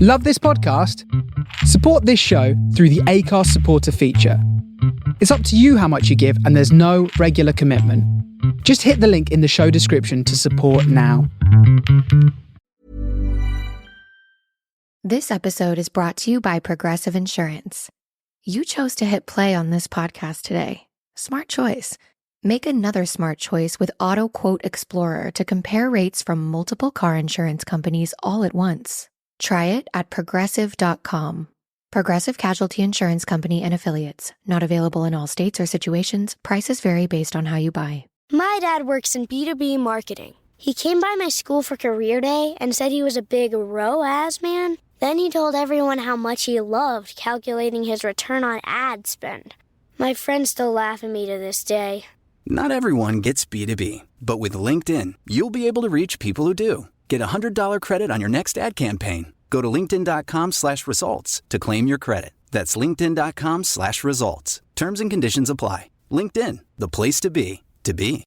Love this podcast? Support this show through the Acast supporter feature. It's up to you how much you give, and there's no regular commitment. Just hit the link in the show description to support now. This episode is brought to you by Progressive Insurance. You chose to hit play on this podcast today. Smart choice. Make another smart choice with Auto Quote Explorer to compare rates from multiple car insurance companies all at once. Try it at progressive.com. Progressive Casualty Insurance Company and Affiliates. Not available in all states or situations. Prices vary based on how you buy. My dad works in B2B marketing. He came by my school for career day and said he was a big ROAS man. Then he told everyone how much he loved calculating his return on ad spend. My friends still laugh at me to this day. Not everyone gets B2B, but with LinkedIn, you'll be able to reach people who do. Get a $100 credit on your next ad campaign. Go to linkedin.com/results to claim your credit. That's linkedin.com/results. Terms and conditions apply. LinkedIn, the place to be, to be.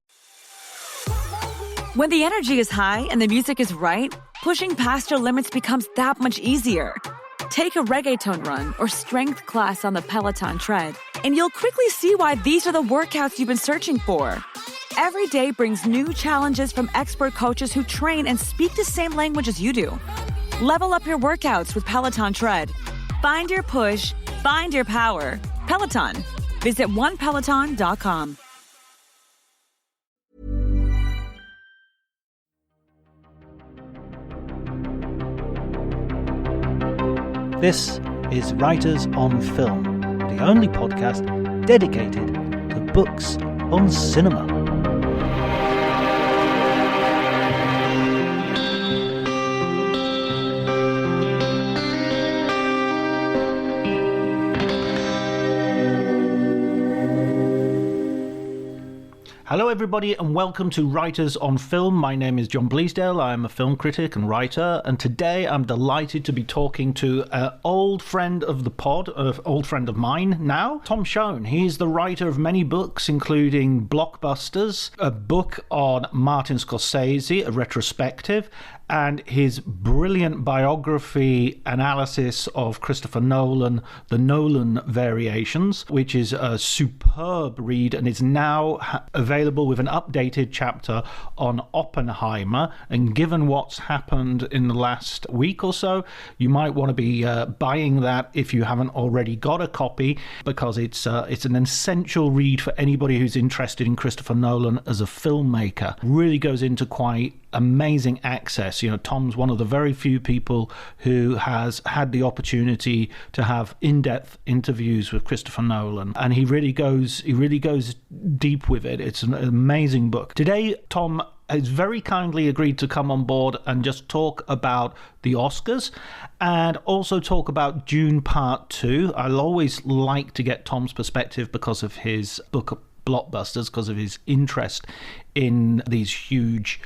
When the energy is high and the music is right, pushing past your limits becomes that much easier. Take a reggaeton run or strength class on the Peloton tread, and you'll quickly see why these are the workouts you've been searching for. Every day brings new challenges from expert coaches who train and speak the same language as you do. Level up your workouts with Peloton Tread. Find your push, find your power. Peloton. Visit onepeloton.com. This is Writers on Film, the only podcast dedicated to books on cinema. Hello everybody and welcome to Writers on Film. My name is John Bleasdale. I am a film critic and writer, and today I'm delighted to be talking to an old friend of the pod, an old friend of mine now, Tom Shone. He's the writer of many books, including Blockbusters, a book on Martin Scorsese, a retrospective, and his brilliant biography analysis of Christopher Nolan, the Nolan Variations, which is a superb read and is now available with an updated chapter on Oppenheimer. And given what's happened in the last week or so, you might want to be buying that if you haven't already got a copy, because it's an essential read for anybody who's interested in Christopher Nolan as a filmmaker. Really goes into quite amazing access. You know, Tom's one of the very few people who has had the opportunity to have in-depth interviews with Christopher Nolan, and he really goes deep with it. It's an amazing book. Today, Tom has very kindly agreed to come on board and just talk about the Oscars and also talk about Dune Part 2. I'll always like to get Tom's perspective because of his book Blockbusters, because of his interest in these huge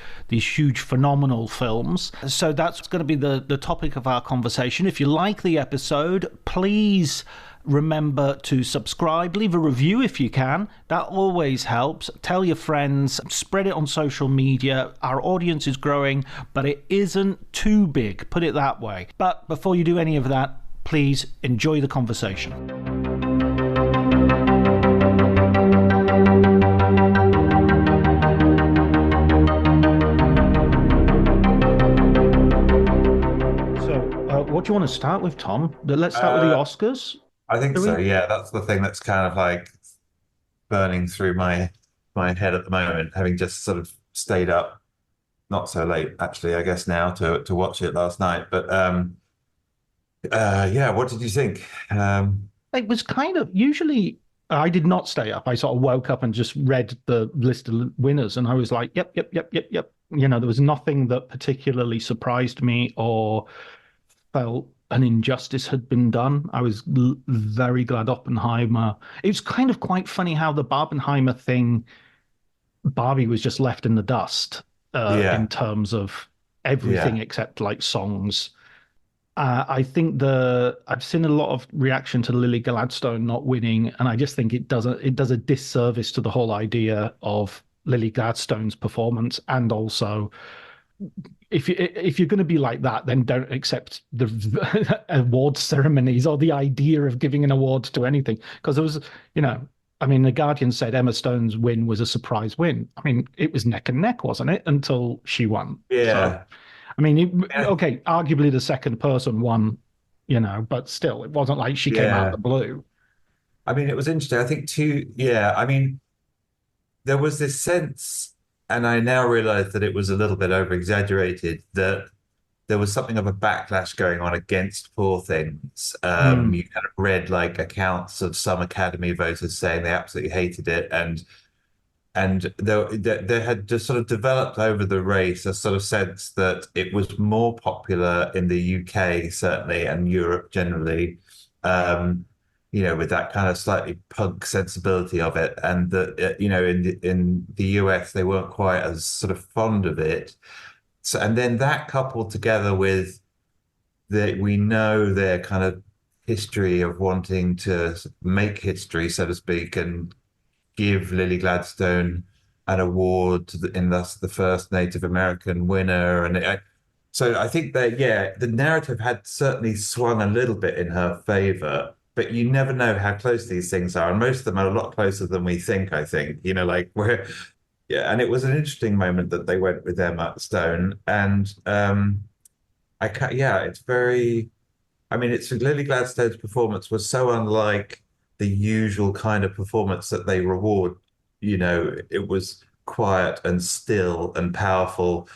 phenomenal films. So that's going to be the topic of our conversation. If you like the episode, please remember to subscribe, leave a review if you can. That always helps. Tell your friends, spread it on social media. Our audience is growing, but it isn't too big, put it that way. But before you do any of that, please enjoy the conversation. What do you want to start with, Tom? Let's start with the Oscars. I think so, yeah. That's the thing that's kind of like burning through my head at the moment, having just sort of stayed up, not so late actually, I guess now, to watch it last night. But yeah, what did you think? It was kind of, usually I did not stay up. I sort of woke up and just read the list of winners, and I was like, yep. You know, there was nothing that particularly surprised me or felt an injustice had been done. I was very glad Oppenheimer. It was kind of quite funny how the Barbenheimer thing, Barbie was just left in the dust in terms of everything except like songs. I think I've seen a lot of reaction to Lily Gladstone not winning, and I just think it does a disservice to the whole idea of Lily Gladstone's performance, and also if you're going to be like that, then don't accept the awards ceremonies or the idea of giving an award to anything. Because there was, I mean, The Guardian said Emma Stone's win was a surprise win. I mean, it was neck and neck, wasn't it, until she won? So, Yeah. I mean, okay, arguably the second person won, but still, it wasn't like she came out of Yeah. the blue. I mean, it was interesting. I think too, yeah, I mean, there was this sense, and I now realize that it was a little bit over exaggerated, that there was something of a backlash going on against Poor Things. Mm, You kind of read like accounts of some Academy voters saying they absolutely hated it, and there had just sort of developed over the race a sort of sense that it was more popular in the UK certainly and Europe generally, um, with that kind of slightly punk sensibility of it, and that in the US they weren't quite as sort of fond of it. So, and then that coupled together with that we know their kind of history of wanting to make history, so to speak, and give Lily Gladstone an award and thus the first Native American winner. So I think that, yeah, the narrative had certainly swung a little bit in her favor, but you never know how close these things are. And most of them are a lot closer than we think, I think, like yeah. And it was an interesting moment that they went with Emma Stone. And yeah, it's very, I mean, it's Lily Gladstone's performance was so unlike the usual kind of performance that they reward. It was quiet and still and powerful,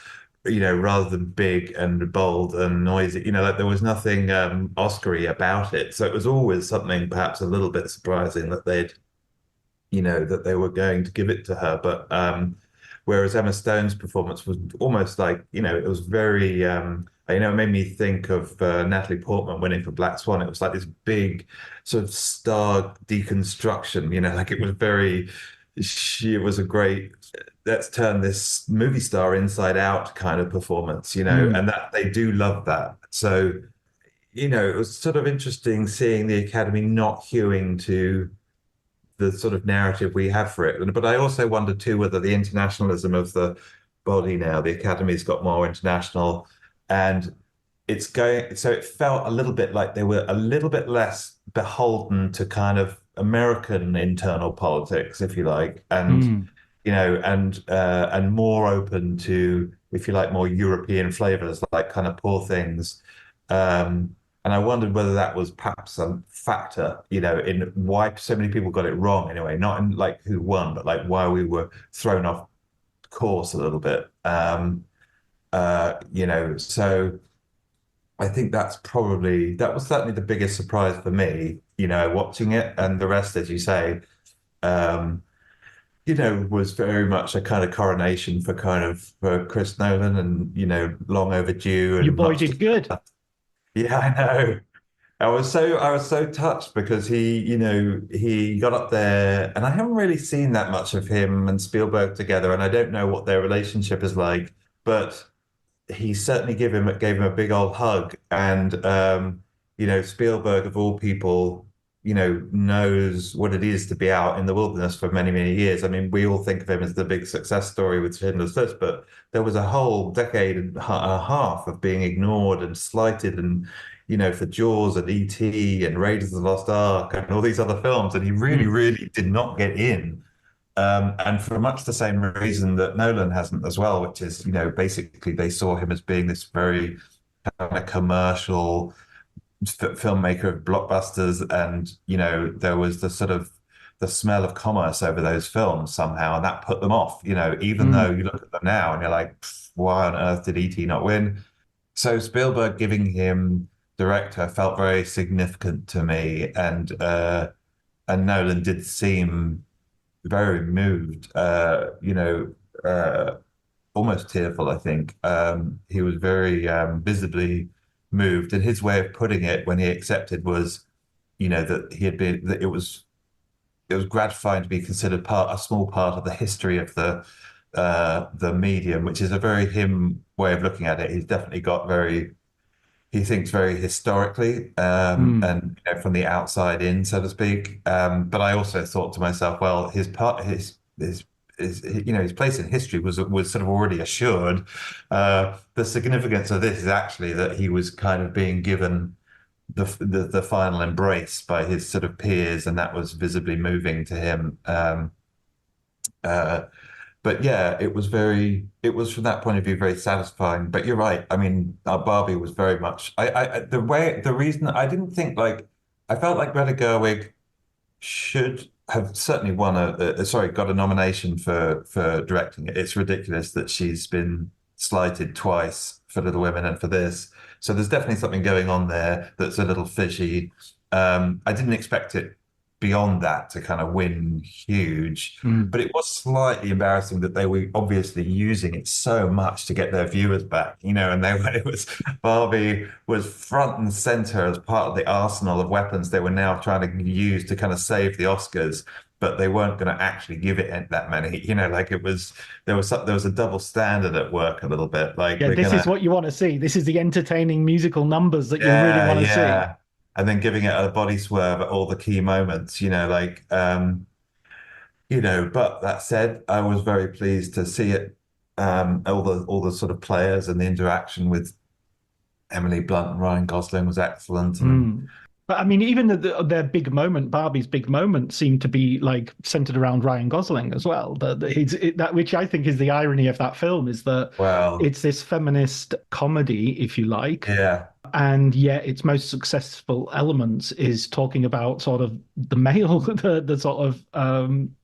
rather than big and bold and noisy. Like there was nothing Oscar-y about it. So it was always something perhaps a little bit surprising that that they were going to give it to her. But whereas Emma Stone's performance was almost like, it was very, it made me think of Natalie Portman winning for Black Swan. It was like this big sort of star deconstruction, like it was a great, let's turn this movie star inside out kind of performance, mm, and that they do love that. So, it was sort of interesting seeing the Academy not hewing to the sort of narrative we have for it. But I also wonder too whether the internationalism of the body now, the Academy's got more international, and it's going. So it felt a little bit like they were a little bit less beholden to kind of American internal politics, if you like, and mm. and more open to, if you like, more European flavors, like kind of Poor Things. And I wondered whether that was perhaps a factor, in why so many people got it wrong anyway, not in like who won, but like why we were thrown off course a little bit. So I think that was certainly the biggest surprise for me, watching it, and the rest, as you say, um, was very much a kind of coronation for Chris Nolan, and long overdue Your and boy much. did good. Yeah, I know. I was so touched because he got up there, and I haven't really seen that much of him and Spielberg together, and I don't know what their relationship is like, but he certainly gave him a big old hug. And Spielberg of all people, knows what it is to be out in the wilderness for many, many years. I mean, we all think of him as the big success story with Schindler's List, but there was a whole decade and a half of being ignored and slighted, and for Jaws and E.T. and Raiders of the Lost Ark and all these other films, and he really, Mm, really did not get in. And for much the same reason that Nolan hasn't as well, which is, basically they saw him as being this very kind of commercial filmmaker of blockbusters, and there was the sort of the smell of commerce over those films somehow, and that put them off. Even though mm, you look at them now and you're like, why on earth did E.T. not win? So Spielberg giving him director felt very significant to me, and Nolan did seem very moved, almost tearful, I think. He was very visibly moved, and his way of putting it when he accepted was, that it was gratifying to be considered a small part of the history of the medium, which is a very him way of looking at it. He's definitely got he thinks very historically, mm. and from the outside in, so to speak. But I also thought to myself, well, his place in history was sort of already assured. The significance of this is actually that he was kind of being given the final embrace by his sort of peers, and that was visibly moving to him. Uh, but yeah, it was from that point of view very satisfying. But you're right. I mean, Barbie was very much, the reason I didn't think like, I felt like Greta Gerwig should have certainly won got a nomination for directing it. It's ridiculous that she's been slighted twice for Little Women and for this. So there's definitely something going on there that's a little fishy. I didn't expect it beyond that to kind of win huge, but it was slightly embarrassing that they were obviously using it so much to get their viewers back, and it was Barbie was front and center as part of the arsenal of weapons they were now trying to use to kind of save the Oscars, but they weren't going to actually give it that many, like it was there was a double standard at work a little bit. Like, yeah, this is what you want to see. This is the entertaining musical numbers that you really want to see. And then giving it a body swerve at all the key moments, but that said, I was very pleased to see it, all the sort of players and the interaction with Emily Blunt and Ryan Gosling was excellent. But I mean, even their big moment, Barbie's big moment, seemed to be like centered around Ryan Gosling as well. That which I think is the irony of that film is that it's this feminist comedy, if you like. Yeah. And yet its most successful elements is talking about sort of the male, the sort of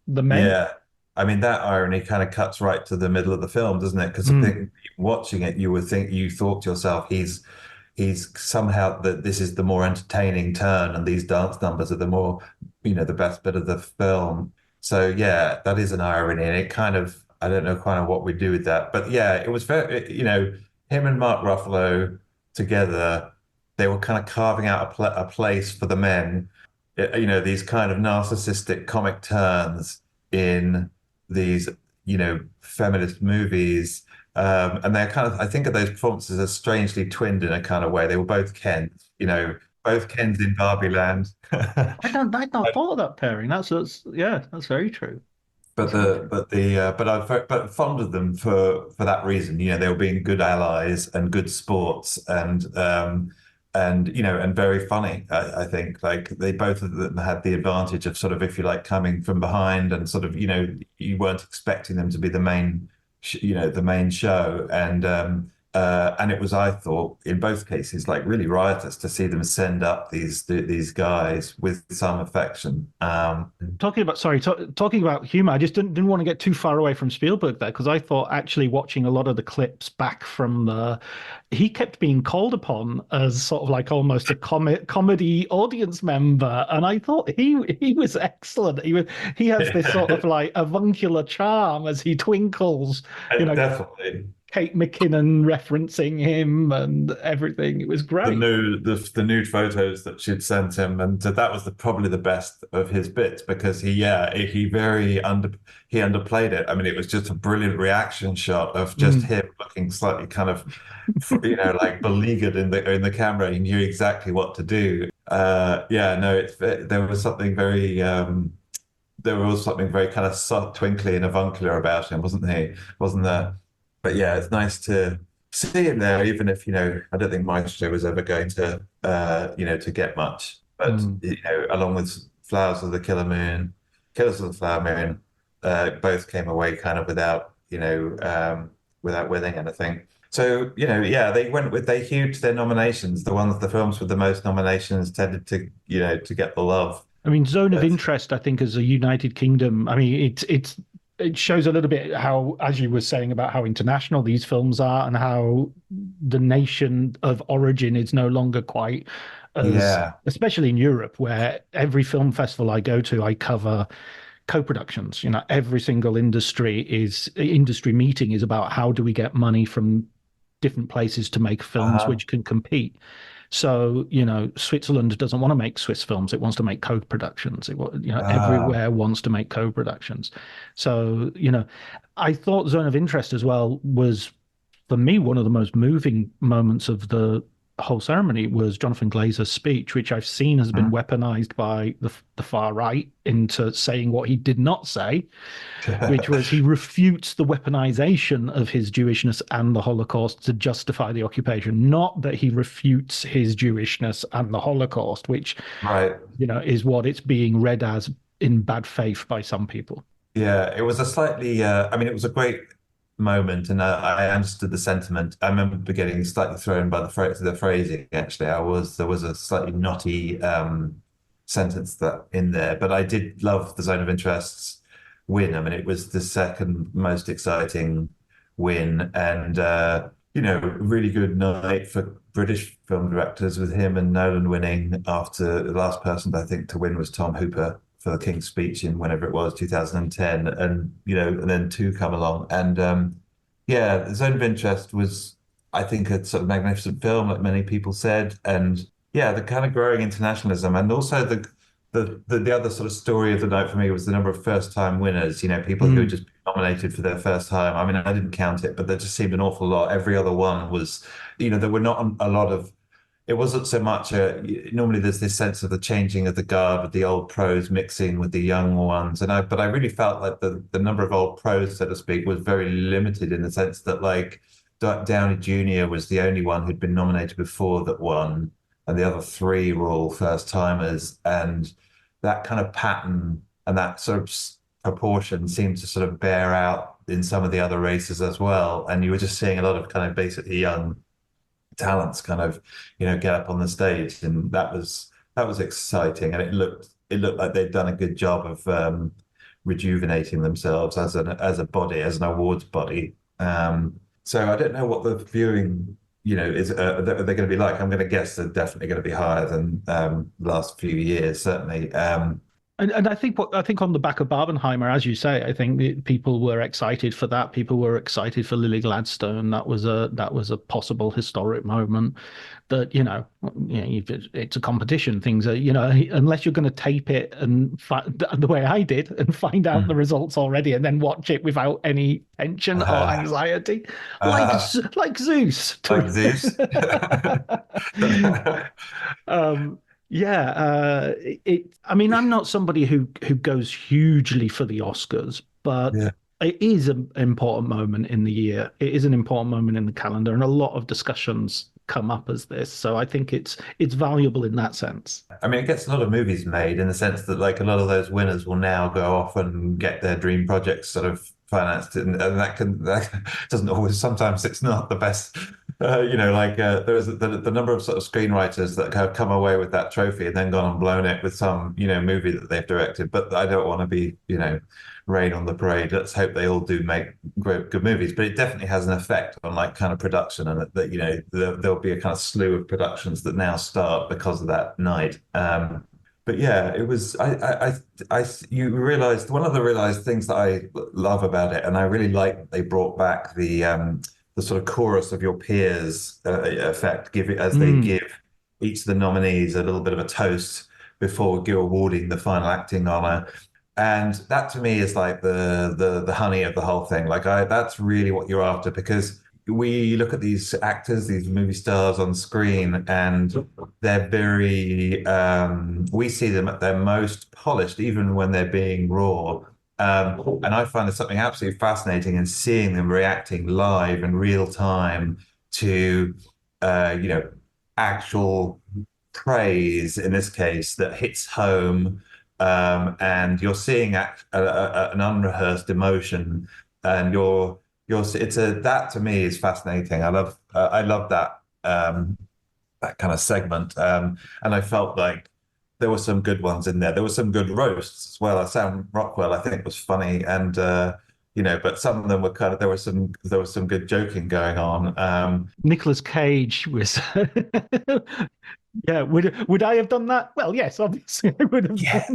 the men. Yeah. I mean, that irony kind of cuts right to the middle of the film, doesn't it? Because I think watching it, you thought to yourself, he's somehow that this is the more entertaining turn, and these dance numbers are the more, the best bit of the film. So yeah, that is an irony, and it kind of, I don't know kind of what we do with that, but yeah, it was very, him and Mark Ruffalo together, they were kind of carving out a place for the men, these kind of narcissistic comic turns in these, feminist movies. And they're kind of, I think of those performances as strangely twinned in a kind of way. They were both Kens, both Kens in Barbie Land. I'd not thought of that pairing. That's very true. But I'm fond of them for that reason. They were being good allies and good sports and very funny. I think like they both of them had the advantage of sort of, if you like, coming from behind and sort of, you weren't expecting them to be the main show, and it was, I thought, in both cases, like really riotous to see them send up these guys with some affection. Talking about humor, I just didn't want to get too far away from Spielberg there, because I thought actually watching a lot of the clips back from he kept being called upon as sort of like almost a comedy audience member, and I thought he was excellent. He has this sort of like avuncular charm as he twinkles, definitely. Kate McKinnon referencing him and everything. It was great. The nude photos that she'd sent him, and that was probably the best of his bits, because he underplayed it. I mean, it was just a brilliant reaction shot of just him looking slightly kind of, like beleaguered in the camera. He knew exactly what to do. There was something very. There was something very kind of soft, twinkly and avuncular about him, wasn't there? But yeah, it's nice to see him there, even if, I don't think Maestro was ever going to, to get much. But, along with Killers of the Flower Moon, both came away kind of without winning anything. So, they hewed their nominations. The films with the most nominations tended to get the love. I mean, Zone of Interest, I think, as a United Kingdom, I mean, it shows a little bit how, as you were saying, about how international these films are and how the nation of origin is no longer quite especially in Europe, where every film festival I go to, I cover co-productions. Every single industry meeting is about how do we get money from different places to make films which can compete. So, Switzerland doesn't want to make Swiss films. It wants to make co-productions. Everywhere wants to make co-productions. So, I thought Zone of Interest as well was, for me, one of the most moving moments of the whole ceremony was Jonathan Glazer's speech, which I've seen has been weaponized by the far right into saying what he did not say, which was he refutes the weaponization of his Jewishness and the Holocaust to justify the occupation, not that he refutes his Jewishness and the Holocaust, which, Right. is what it's being read as in bad faith by some people. Yeah, it was a slightly, it was a great moment, and I understood the sentiment. I remember getting slightly thrown by the phrasing, actually. There was a slightly knotty sentence that in there, but I did love the Zone of Interest's win. I mean, it was the second most exciting win, and really good night for British film directors with him and Nolan winning after the last person I think to win was Tom Hooper for the King's Speech in whenever it was 2010, and and then two come along, and the Zone of Interest was, I think, a sort of magnificent film, like many people said, and the kind of growing internationalism, and also the other sort of story of the night for me was the number of first-time winners. People who had just been nominated for their first time. I mean, I didn't count it, but there just seemed an awful lot. Every other one was, there were not a lot of. It wasn't so much normally there's this sense of the changing of the guard with the old pros mixing with the young ones. But I really felt like the number of old pros, so to speak, was very limited in the sense that like Downey Jr. was the only one who'd been nominated before that won, and the other three were all first timers. And that kind of pattern and that sort of proportion seemed to sort of bear out in some of the other races as well. And you were just seeing a lot of kind of basically young talents kind of get up on the stage, and that was exciting, and it looked like they'd done a good job of rejuvenating themselves as a body, as an awards body. So I don't know what the viewing is are they going to be like. I'm going to guess they're definitely going to be higher than the last few years, certainly. And I think on the back of Barbenheimer, as you say, I think people were excited for that. People were excited for Lily Gladstone. That was a possible historic moment. That it's a competition. Things are unless you're going to tape it and the way I did and find out the results already and then watch it without any tension or anxiety, like Zeus. Like Zeus. I'm not somebody who goes hugely for the Oscars, but it is an important moment in the year. It is an important moment in the calendar, and a lot of discussions come up as this. So I think it's valuable in that sense. I mean, it gets a lot of movies made in the sense that like a lot of those winners will now go off and get their dream projects sort of financed, and that doesn't always. Sometimes it's not the best. There is the number of sort of screenwriters that have come away with that trophy and then gone and blown it with some movie that they've directed. But I don't want to be rain on the parade. Let's hope they all do make good movies. But it definitely has an effect on like kind of production, and that there'll be a kind of slew of productions that now start because of that night. But yeah, it was. You realized one of the realized things that I love about it, and I really like that they brought back the sort of chorus of your peers effect. They give each of the nominees a little bit of a toast before awarding the final acting honor, and that to me is like the honey of the whole thing. Like that's really what you're after, because we look at these actors, these movie stars on screen, and they're very, we see them at their most polished, even when they're being raw. And I find there's something absolutely fascinating in seeing them reacting live in real time to, actual praise, in this case, that hits home. And you're seeing an unrehearsed emotion, and that to me is fascinating. I love that that kind of segment, and I felt like there were some good ones in there. There were some good roasts as well. Sam Rockwell, I think, was funny, and but some of them were kind of there was some good joking going on. Nicolas Cage was. Yeah, would I have done that? Well, yes, obviously I would have. Yeah,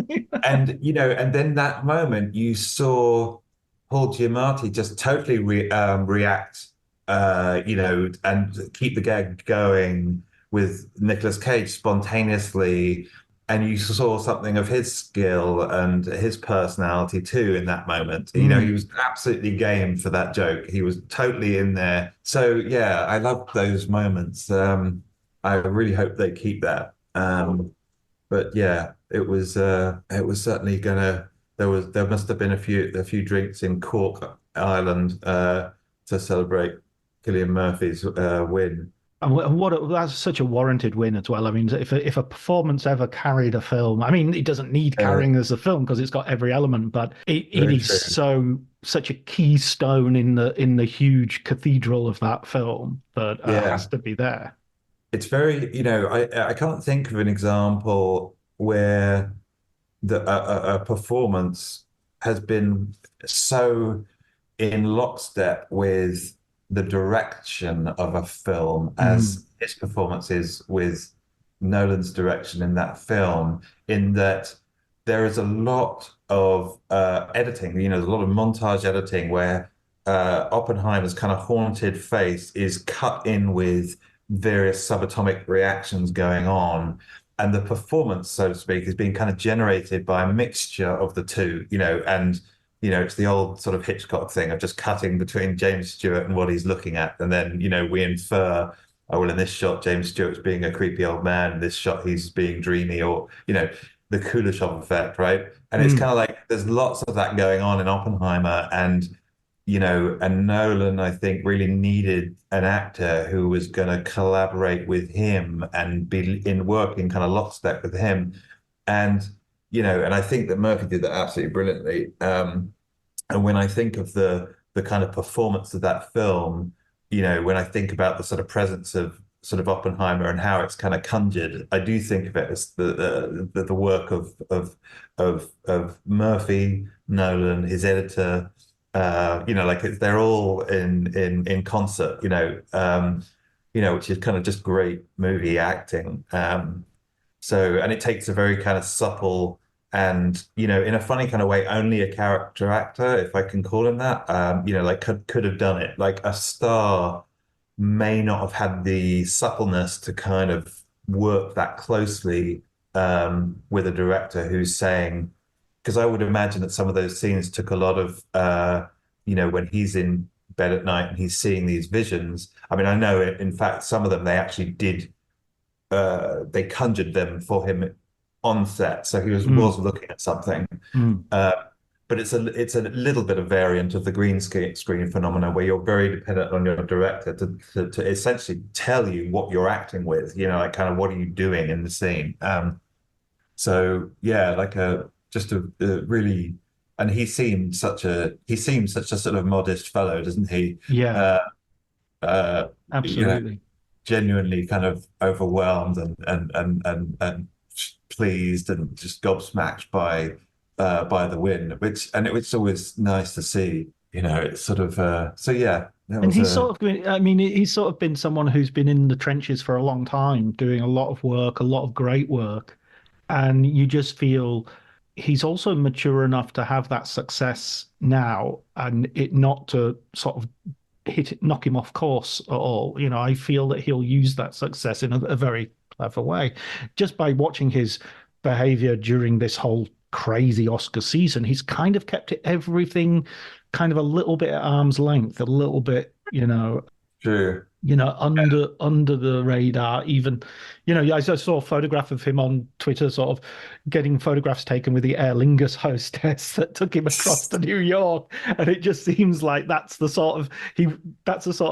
and then that moment you saw Paul Giamatti just totally react, and keep the gag going with Nicolas Cage spontaneously, and you saw something of his skill and his personality too in that moment. He was absolutely game for that joke. He was totally in there. So yeah, I love those moments. I really hope they keep that. But yeah, it was certainly gonna there must have been a few drinks in Cork Island to celebrate Cillian Murphy's win. And that's such a warranted win as well. I mean, if a performance ever carried a film, I mean, it doesn't need Uh, carrying as a film because it's got every element, but it Very is true. such a keystone in the huge cathedral of that film that has Yeah. to be there. It's very, I can't think of an example where a performance has been so in lockstep with the direction of a film Mm, as his performance is with Nolan's direction in that film, in that there is a lot of editing, there's a lot of montage editing where Oppenheimer's kind of haunted face is cut in with various subatomic reactions going on. And the performance, so to speak, is being kind of generated by a mixture of the two, and it's the old sort of Hitchcock thing of just cutting between James Stewart and what he's looking at. And then, we infer, oh, well, in this shot, James Stewart's being a creepy old man. In this shot, he's being dreamy, or, the Kuleshov effect, right? And it's kind mm, of like there's lots of that going on in Oppenheimer. And Nolan, I think, really needed an actor who was going to collaborate with him and be in working kind of lockstep with him. And, and I think that Murphy did that absolutely brilliantly. And when I think of the kind of performance of that film, when I think about the sort of presence of sort of Oppenheimer and how it's kind of conjured, I do think of it as the work of Murphy, Nolan, his editor, like they're all in concert, which is kind of just great movie acting. And it takes a very kind of subtle and, in a funny kind of way, only a character actor, if I can call him that, like could have done it. Like a star may not have had the suppleness to kind of work that closely with a director who's saying, because I would imagine that some of those scenes took a lot of, when he's in bed at night and he's seeing these visions. I mean, I know in fact, some of them they actually did, they conjured them for him on set. So he was mm, looking at something. mm. Uh, but it's a little bit of variant of the green screen phenomena where you're very dependent on your director to essentially tell you what you're acting with, like kind of what are you doing in the scene. So yeah, like a really, and he seems such a sort of modest fellow, doesn't he? Yeah, Uh, uh, you know, absolutely. genuinely kind of overwhelmed and pleased and just gobsmacked by the win, it's always nice to see. It's sort of so yeah, that And was he's a sort of been, I mean, he's sort of been someone who's been in the trenches for a long time, doing a lot of work, a lot of great work. And you just feel he's also mature enough to have that success now and it not to sort of knock him off course at all. I feel that he'll use that success in a very clever way. Just by watching his behavior during this whole crazy Oscar season, he's kind of kept everything kind of a little bit at arm's length, a little bit, true. under the radar. Even, I saw a photograph of him on Twitter, sort of getting photographs taken with the Aer Lingus hostess that took him across to New York, and it just seems like that's the sort of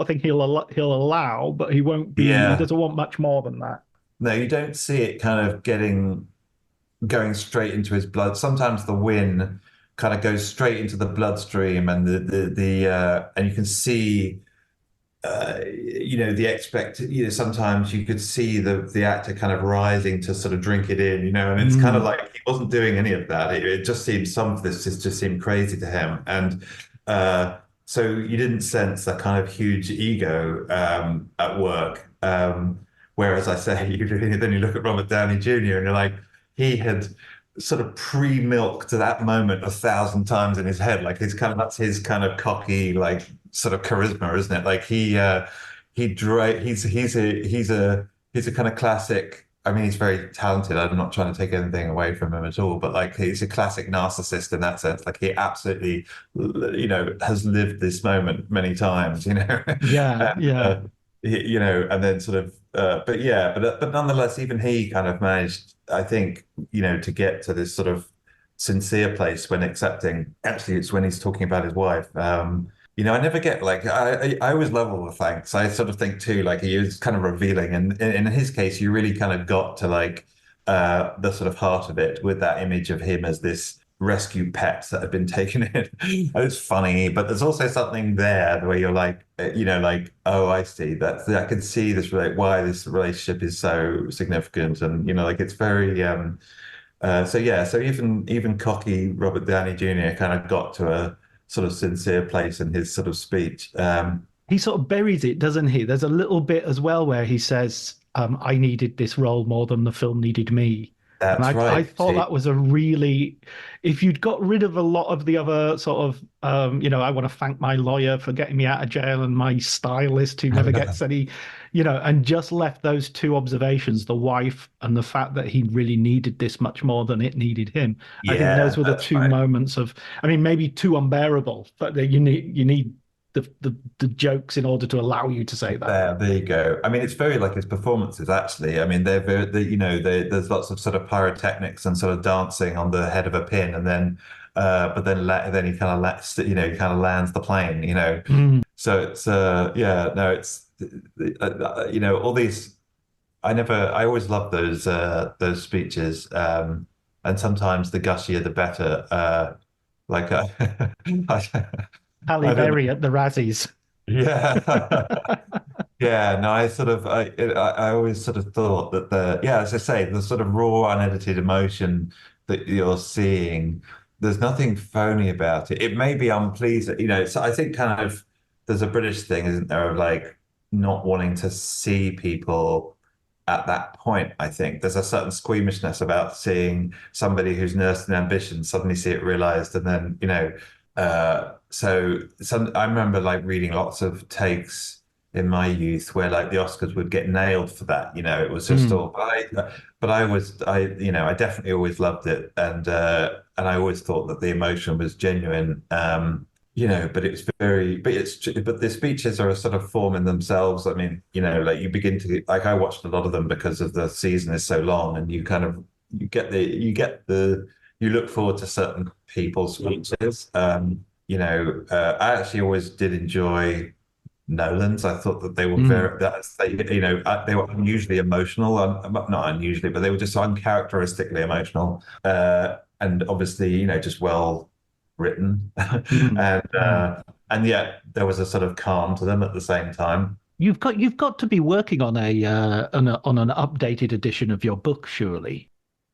thing he'll allow, but he Yeah, doesn't want much more than that. no, you don't see it kind of going straight into his blood. Sometimes the win kind of goes straight into the bloodstream, and and you can see the sometimes you could see the actor kind of rising to sort of drink it in, and it's kind of Mm, like he wasn't doing any of that. It just seemed some of this just seemed crazy to him, and so you didn't sense that kind of huge ego at work. Whereas I say, then you look at Robert Downey Jr. and you're like, he had sort of pre-milked that moment 1,000 times in his head. Like that's his kind of cocky, like sort of charisma, isn't it? Like he's a kind of classic. I mean, he's very talented. I'm not trying to take anything away from him at all, but like he's a classic narcissist in that sense. Like he absolutely, has lived this moment many times, yeah, and yeah. and then sort of, but yeah, but nonetheless, even he kind of managed, I think, to get to this sort of sincere place when accepting. Actually, it's when he's talking about his wife. I never get like I always love all the thanks. I sort of think too, like he is kind of revealing, and in his case, you really kind of got to like the sort of heart of it with that image of him as this rescue pet that had been taken in. It's funny, but there's also something there where you're like, like, oh, I see that. I can see this, why this relationship is so significant, and like it's very. So yeah, so even cocky Robert Downey Jr. kind of got to a sort of sincere place in his sort of speech. He sort of buries it, doesn't he? There's a little bit as well where he says, I needed this role more than the film needed me. And That's I right. thought that was a really, if you'd got rid of a lot of the other sort of, I want to thank my lawyer for getting me out of jail and my stylist who never gets any, and just left those two observations, the wife and the fact that he really needed this much more than it needed him. I think those Yeah, were the that's two right. moments of, I mean, maybe too unbearable, but you need the jokes in order to allow you to say that. There you go. I mean, it's very like his performances, actually. I mean, they're very, there's lots of sort of pyrotechnics and sort of dancing on the head of a pin, and then, but then he kind of he kind of lands the plane, Mm. So it's, yeah, no, it's, all these. I always love those speeches, and sometimes the gushier the better. Like, Halle I don't Berry know. at the Razzies. Yeah. Yeah, no, I always sort of thought that as I say, the sort of raw, unedited emotion that you're seeing, there's nothing phony about it. It may be unpleasing, so I think kind of there's a British thing, isn't there, of like not wanting to see people at that point. I think there's a certain squeamishness about seeing somebody who's nursed an ambition suddenly see it realized, and then, so I remember like reading lots of takes in my youth where like the Oscars would get nailed for that. It was just Mm. all. I definitely always loved it, and I always thought that the emotion was genuine. But it's but the speeches are a sort of form in themselves. I mean, like you begin to like I watched a lot of them because of the season is so long, and you kind of you look forward to certain people's speeches. I actually always did enjoy Nolan's. I thought that they were Mm. they were unusually emotional, not unusually, but they were just uncharacteristically emotional, and obviously, just well written, Mm. and Mm. and yet there was a sort of calm to them at the same time. You've got to be working on on an updated edition of your book, surely.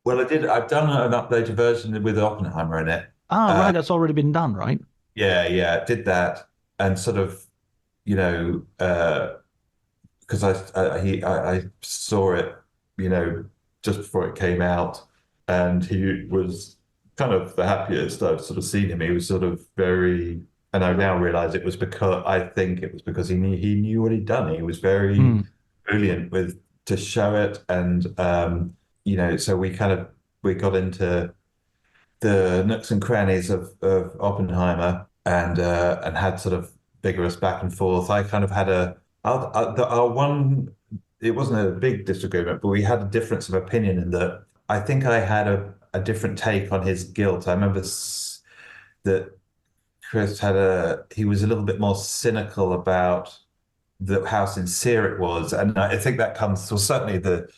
Well, I've done an updated version with Oppenheimer in it. Ah, Uh, right, that's already been done, right? yeah, did that, and sort of, you know, because I saw it, just before it came out, and he was kind of the happiest I've sort of seen him. He was sort of very, and I now realize I think it was because he knew what he'd done. He was very Mm. brilliant with to show it, and so we got into the nooks and crannies of Oppenheimer, and had sort of vigorous back and forth. I kind of had our one. It wasn't a big disagreement, but we had a difference of opinion in that I think I had a different take on his guilt. I remember that Chris he was a little bit more cynical about how sincere it was, and I think that comes, well, certainly the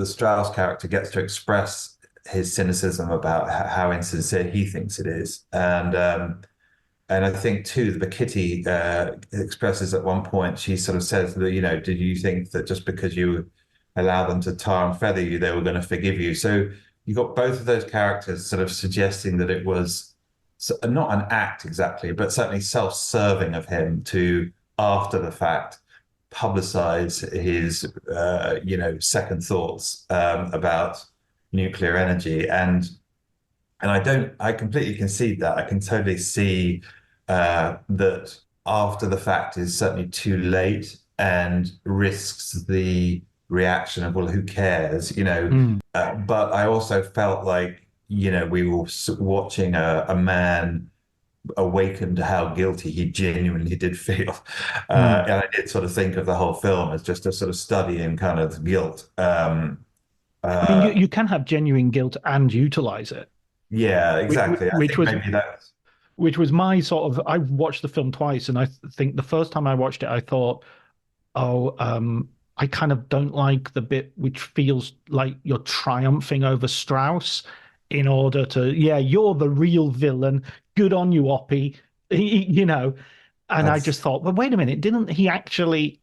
Strauss character gets to express his cynicism about how insincere he thinks it is. And I think too, the Kitty expresses at one point, she sort of says that, did you think that just because you allow them to tar and feather you, they were going to forgive you? So you got both of those characters sort of suggesting that it was not an act exactly, but certainly self-serving of him to, after the fact, publicize his, second thoughts about nuclear energy. And I completely concede that. I can totally see that after the fact is certainly too late and risks the reaction of, well, who cares, Mm. but I also felt like, we were watching a man awakened how guilty he genuinely did feel. And I did sort of think of the whole film as just a sort of study in kind of guilt. I mean, Uh, you can have genuine guilt and utilize it, yeah, which, exactly. I which think was maybe that's which was my sort of. I watched the film twice, and I think the first time I watched it, I thought, oh, I kind of don't like the bit which feels like you're triumphing over Strauss in order to, yeah, you're the real villain. Good on you, Oppie. You know, and I just that's thought, well, wait a minute, didn't he actually,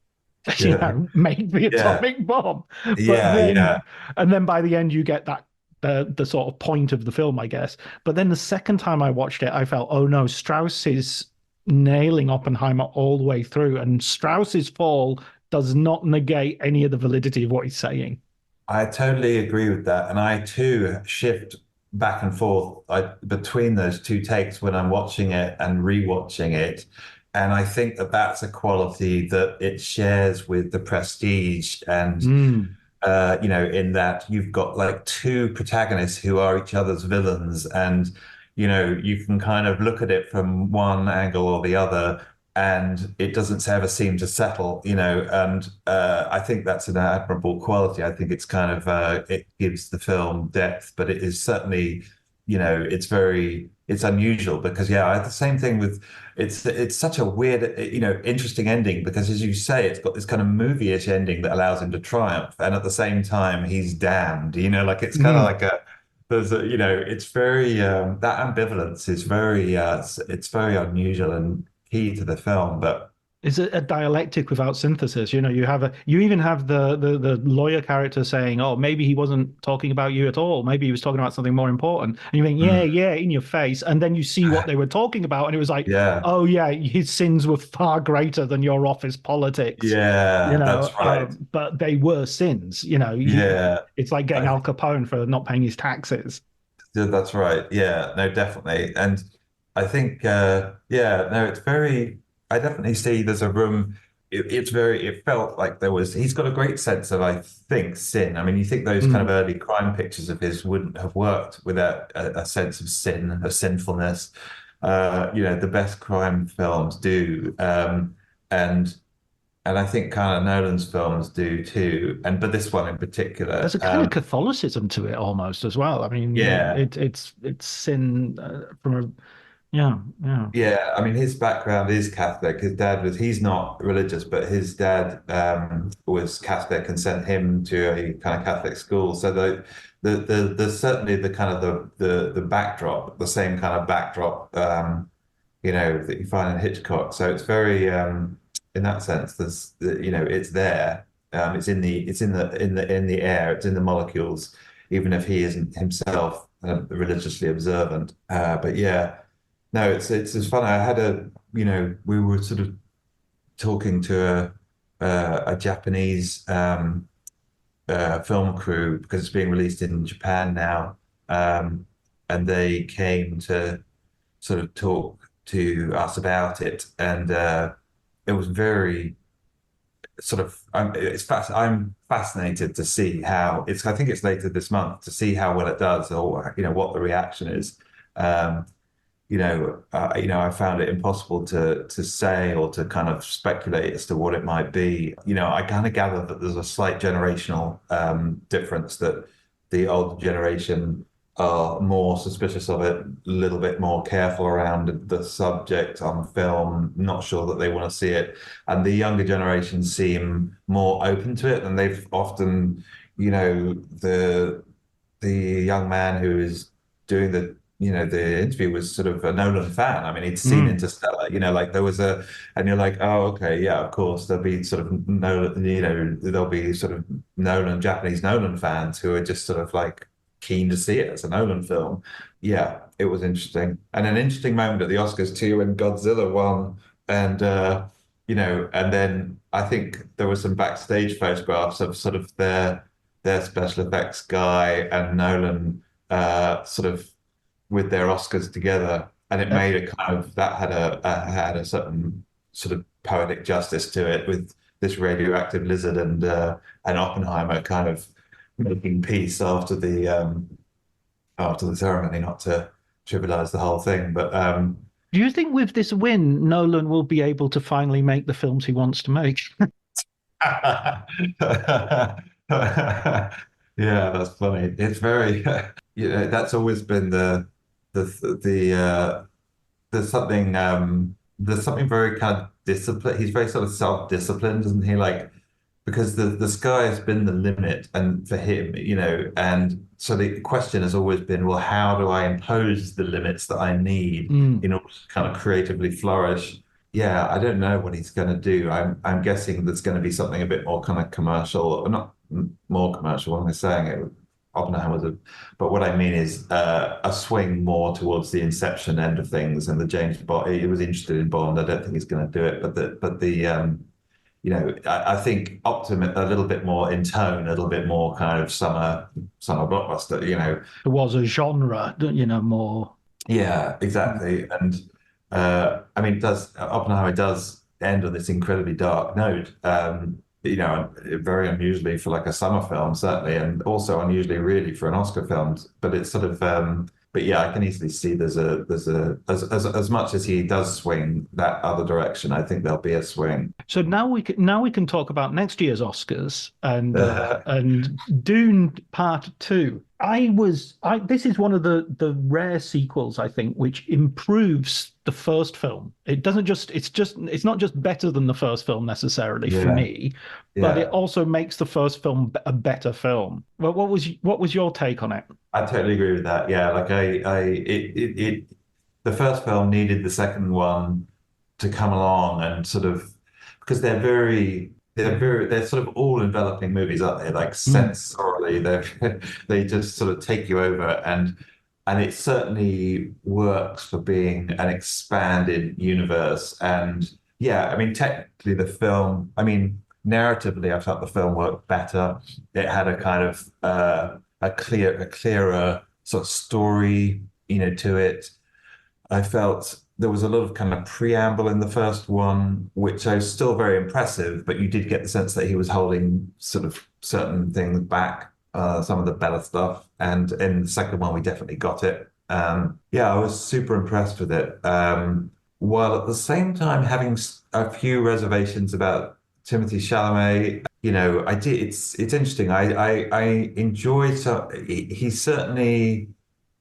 yeah, make the yeah, atomic bomb? But yeah, then, yeah. and then by the end, you get that the sort of point of the film, I guess. But then the second time I watched it, I felt, oh no, Strauss is nailing Oppenheimer all the way through, and Strauss's fall does not negate any of the validity of what he's saying. I totally agree with that, and I too shift back and forth between those two takes when I'm watching it and rewatching it. And I think that that's a quality that it shares with The Prestige and Mm. in that you've got like two protagonists who are each other's villains, and you can kind of look at it from one angle or the other, and it doesn't ever seem to settle, and I think that's an admirable quality. I think it's kind of it gives the film depth, but it is certainly, it's unusual because yeah, I had the same thing with it's such a weird, interesting ending because as you say, it's got this kind of movie-ish ending that allows him to triumph, and at the same time, he's damned. Like it's kind of Mm. like it's very that ambivalence is very it's very unusual and key to the film, but Is it a dialectic without synthesis? You even have the lawyer character saying, "Oh, maybe he wasn't talking about you at all. Maybe he was talking about something more important." And you think, "Yeah, mm, yeah," in your face, and then you see what they were talking about, and it was like, yeah, "Oh yeah, his sins were far greater than your office politics." yeah, that's right. But they were sins. Yeah, It's like getting I Al Capone for not paying his taxes. Yeah, that's right. Yeah, no, definitely. And I think, yeah, no, it's very, I definitely see there's a room. It felt like he's got a great sense of, I think, sin. I mean, you think those kind of Mm. early crime pictures of his wouldn't have worked without a sense of sin, of sinfulness. The best crime films do. And, and I think kind of Nolan's films do too. But this one in particular, There's a kind of Catholicism to it almost as well. I mean, yeah. it's sin from a yeah, yeah. Yeah, I mean, his background is Catholic. He's not religious, but his dad was Catholic and sent him to a kind of Catholic school. So there's certainly the kind of the backdrop, the same kind of backdrop, that you find in Hitchcock. So it's very, in that sense, it's there. It's in the air. It's in the molecules, even if he isn't himself religiously observant. But yeah. No, it's fun. We were sort of talking to a Japanese film crew because it's being released in Japan now, and they came to sort of talk to us about it, and it was very sort of. I'm fascinated to see how it's. I think it's later this month to see how well it does, or what the reaction is. Um, I found it impossible to say or to kind of speculate as to what it might be. I kind of gather that there's a slight generational difference that the older generation are more suspicious of it, a little bit more careful around the subject on film, not sure that they want to see it. And the younger generation seem more open to it, and they've often, the young man who is doing the interview was sort of a Nolan fan. I mean, he'd seen Mm. Interstellar, like there was and you're like, oh, okay, yeah, of course, there'll be sort of Nolan, there'll be sort of Japanese Nolan fans who are just sort of like keen to see it as a Nolan film. Yeah, it was interesting. And an interesting moment at the Oscars too when Godzilla won. And, and then I think there were some backstage photographs of sort of their special effects guy and Nolan sort of with their Oscars together, and it Uh, made a kind of that had a certain sort of poetic justice to it with this radioactive lizard and Oppenheimer kind of making peace after the ceremony, not to trivialize the whole thing, but Do you think with this win, Nolan will be able to finally make the films he wants to make? Yeah, that's funny. It's very, that's always been the there's something very kind of disciplined. He's very sort of self-disciplined, isn't he? Like because the sky has been the limit, and for him, and so the question has always been, well, how do I impose the limits that I need Mm. in order to kind of creatively flourish? Yeah, I don't know what he's going to do. I'm guessing there's going to be something a bit more kind of commercial, or not more commercial. What am I saying? Oppenheimer's a, but what I mean is a swing more towards the Inception end of things, and the James Bond. He was interested in Bond. I don't think he's going to do it, I think Optim a little bit more in tone, a little bit more kind of summer blockbuster. There was a genre, more. Yeah, exactly. And I mean, does Oppenheimer does end on this incredibly dark note. Very unusually for like a summer film, certainly, and also unusually really for an Oscar film. But it's sort of, but yeah, I can easily see as much as he does swing that other direction, I think there'll be a swing. So now we can talk about next year's Oscars and Dune Part Two. This is one of the rare sequels, I think, which improves the first film. It's not just better than the first film necessarily for me, but it also makes the first film a better film. Well, what was your take on it? I totally agree with that. Yeah, like the first film needed the second one to come along and sort of because they're sort of all enveloping movies, aren't they? Like sensorily, they just sort of take you over, and it certainly works for being an expanded universe. And yeah, I mean, technically, the film, I mean, narratively, I felt the film worked better. It had a kind of a clearer sort of story, to it. I felt there was a lot of kind of preamble in the first one, which was still very impressive, but you did get the sense that he was holding sort of certain things back, some of the better stuff. And in the second one, we definitely got it. Yeah, I was super impressed with it. While at the same time having a few reservations about Timothée Chalamet, I did. It's interesting. I enjoy. So he certainly.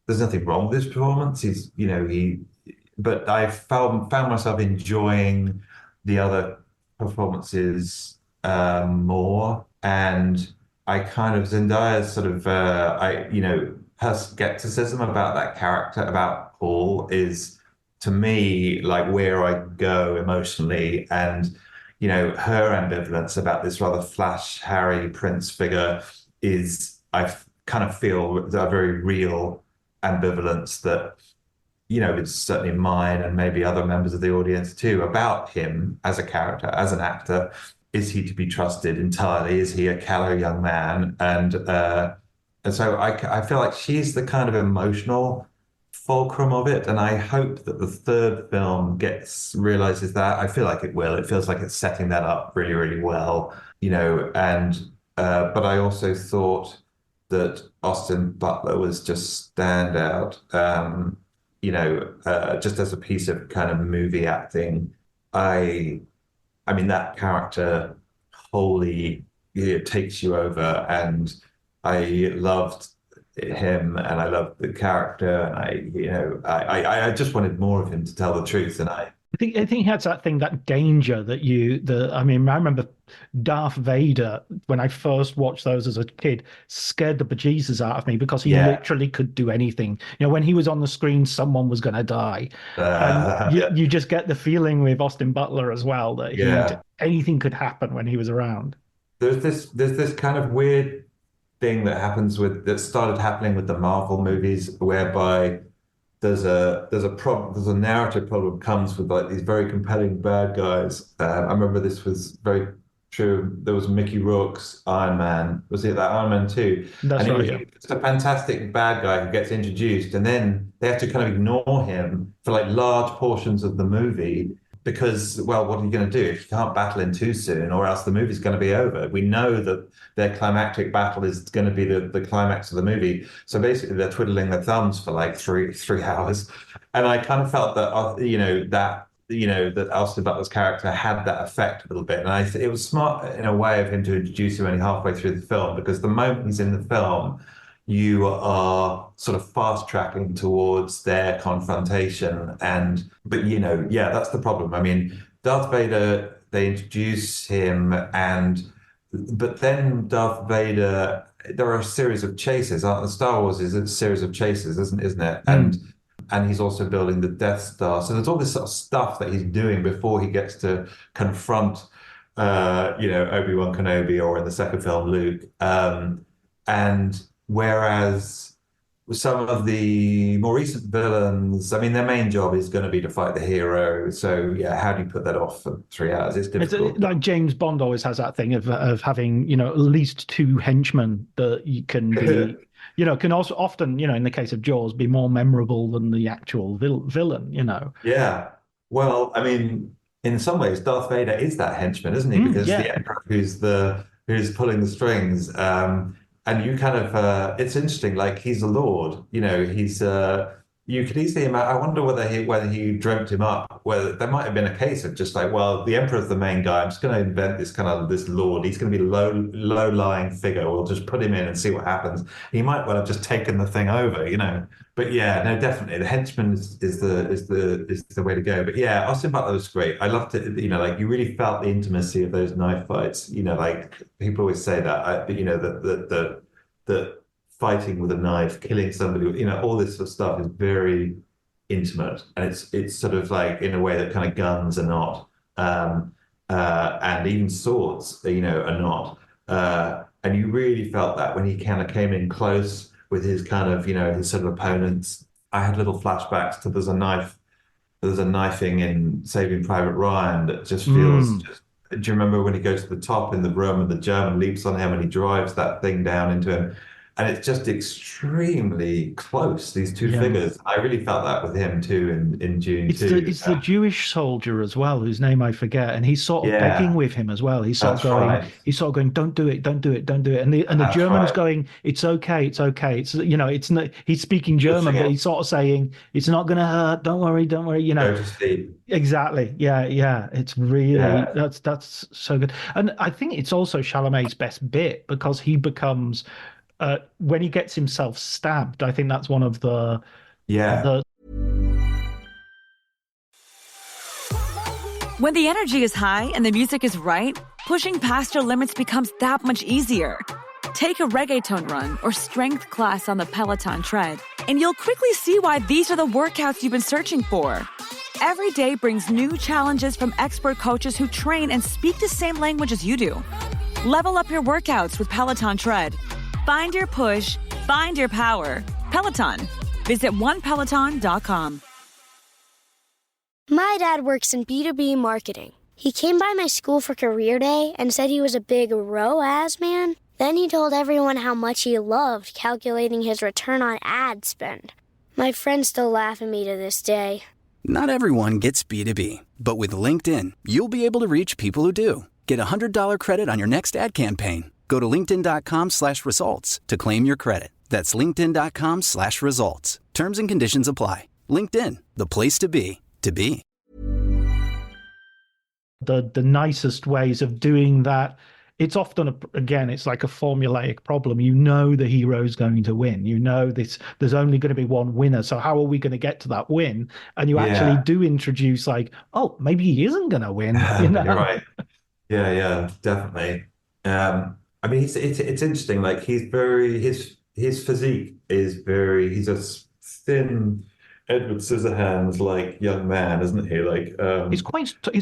There's nothing wrong with his performance. But I found myself enjoying the other performances more, and I kind of Zendaya's sort of her skepticism about that character about Paul is to me like where I go emotionally, and her ambivalence about this rather flash Harry Prince figure is I kind of feel a very real ambivalence that it's certainly mine and maybe other members of the audience too about him as a character, as an actor. Is he to be trusted entirely? Is he a callow young man? And so I feel like she's the kind of emotional fulcrum of it, and I hope that the third film realizes that. I feel like it will. It feels like it's setting that up really, really well, and but I also thought that Austin Butler was just standout. Just as a piece of kind of movie acting, I mean that character wholly takes you over, and I loved him, and I loved the character, and I just wanted more of him to tell the truth, and I think he has that thing, that danger I mean, I remember Darth Vader, when I first watched those as a kid, scared the bejesus out of me because he literally could do anything. When he was on the screen, someone was going to die. And you just get the feeling with Austin Butler as well that anything could happen when he was around. There's this kind of weird thing that started happening with the Marvel movies, whereby there's a narrative problem comes with like these very compelling bad guys. I remember this was very true. There was Mickey Rourke's Iron Man. Was it that Iron Man 2? That's right. It's a fantastic bad guy who gets introduced, and then they have to kind of ignore him for like large portions of the movie because, well, what are you going to do if you can't battle in too soon, or else the movie's going to be over? We know that their climactic battle is going to be the climax of the movie. So basically, they're twiddling their thumbs for like three hours, and I kind of felt that that Austin Butler's character had that effect a little bit, and it was smart in a way of him to introduce him only halfway through the film, because the moment he's in the film, you are sort of fast tracking towards their confrontation. But yeah, that's the problem. I mean, Darth Vader, they introduce him, but then Darth Vader, there are a series of chases. Star Wars is a series of chases, isn't it? And he's also building the Death Star. So there's all this sort of stuff that he's doing before he gets to confront, Obi-Wan Kenobi, or in the second film, Luke. And whereas with some of the more recent villains, I mean, their main job is going to be to fight the hero. So yeah, how do you put that off for 3 hours? It's difficult. Like James Bond always has that thing of having, at least two henchmen that you can be, can also often, in the case of Jaws, be more memorable than the actual villain, Yeah. Well, I mean, in some ways, Darth Vader is that henchman, isn't he? Because yeah. the Emperor who's pulling the strings. And you kind of, it's interesting, like he's a lord, he's, you could easily imagine, I wonder whether he dreamt him up, whether there might have been a case of just like, well, the Emperor's the main guy, I'm just going to invent this lord, he's going to be a low-lying figure, we'll just put him in and see what happens. He might well have just taken the thing over. But yeah, no, definitely the henchman is the way to go. But yeah, Austin Butler was great. I loved it. Like you really felt the intimacy of those knife fights. Like people always say that. That fighting with a knife, killing somebody, all this sort of stuff is very intimate, and it's sort of like in a way that kind of guns are not, and even swords, are not. And you really felt that when he kind of came in close with his kind of, his sort of opponents. I had little flashbacks to there's a knifing in Saving Private Ryan that just feels do you remember when he goes to the top in the room and the German leaps on him and he drives that thing down into him? And it's just extremely close, these two figures. I really felt that with him too in Dune too. It's the Jewish soldier as well, whose name I forget, and he's sort of begging with him as well. He's sort of going, don't do it, don't do it, don't do it. And the German's going, it's okay, it's okay. It's it's not. He's speaking German, but he's sort of saying, it's not going to hurt. Don't worry, don't worry. Go to sleep. Exactly. Yeah. It's really that's so good. And I think it's also Chalamet's best bit, because he becomes. When he gets himself stabbed, I think that's one of the When the energy is high and the music is right, pushing past your limits becomes that much easier. Take a reggaeton run or strength class on the Peloton tread, and you'll quickly see why these are the workouts you've been searching for. Every day brings new challenges from expert coaches who train and speak the same language as you do. Level up your workouts with Peloton Tread. Find your push, find your power. Peloton. Visit onepeloton.com. My dad works in B2B marketing. He came by my school for career day and said he was a big ROAS man. Then he told everyone how much he loved calculating his return on ad spend. My friends still laugh at me to this day. Not everyone gets B2B, but with LinkedIn, you'll be able to reach people who do. Get a $100 credit on your next ad campaign. Go to linkedin.com/results to claim your credit. That's linkedin.com/results. Terms and conditions apply. LinkedIn, the place to be, to be. The nicest ways of doing that. It's often, it's like a formulaic problem. The hero's going to win. There's only going to be one winner. So how are we going to get to that win? And you actually do introduce like, oh, maybe he isn't going to win. You're right. Yeah, definitely. I mean, it's interesting. Like his physique is he's a thin Edward Scissorhands like young man, isn't he? Like he's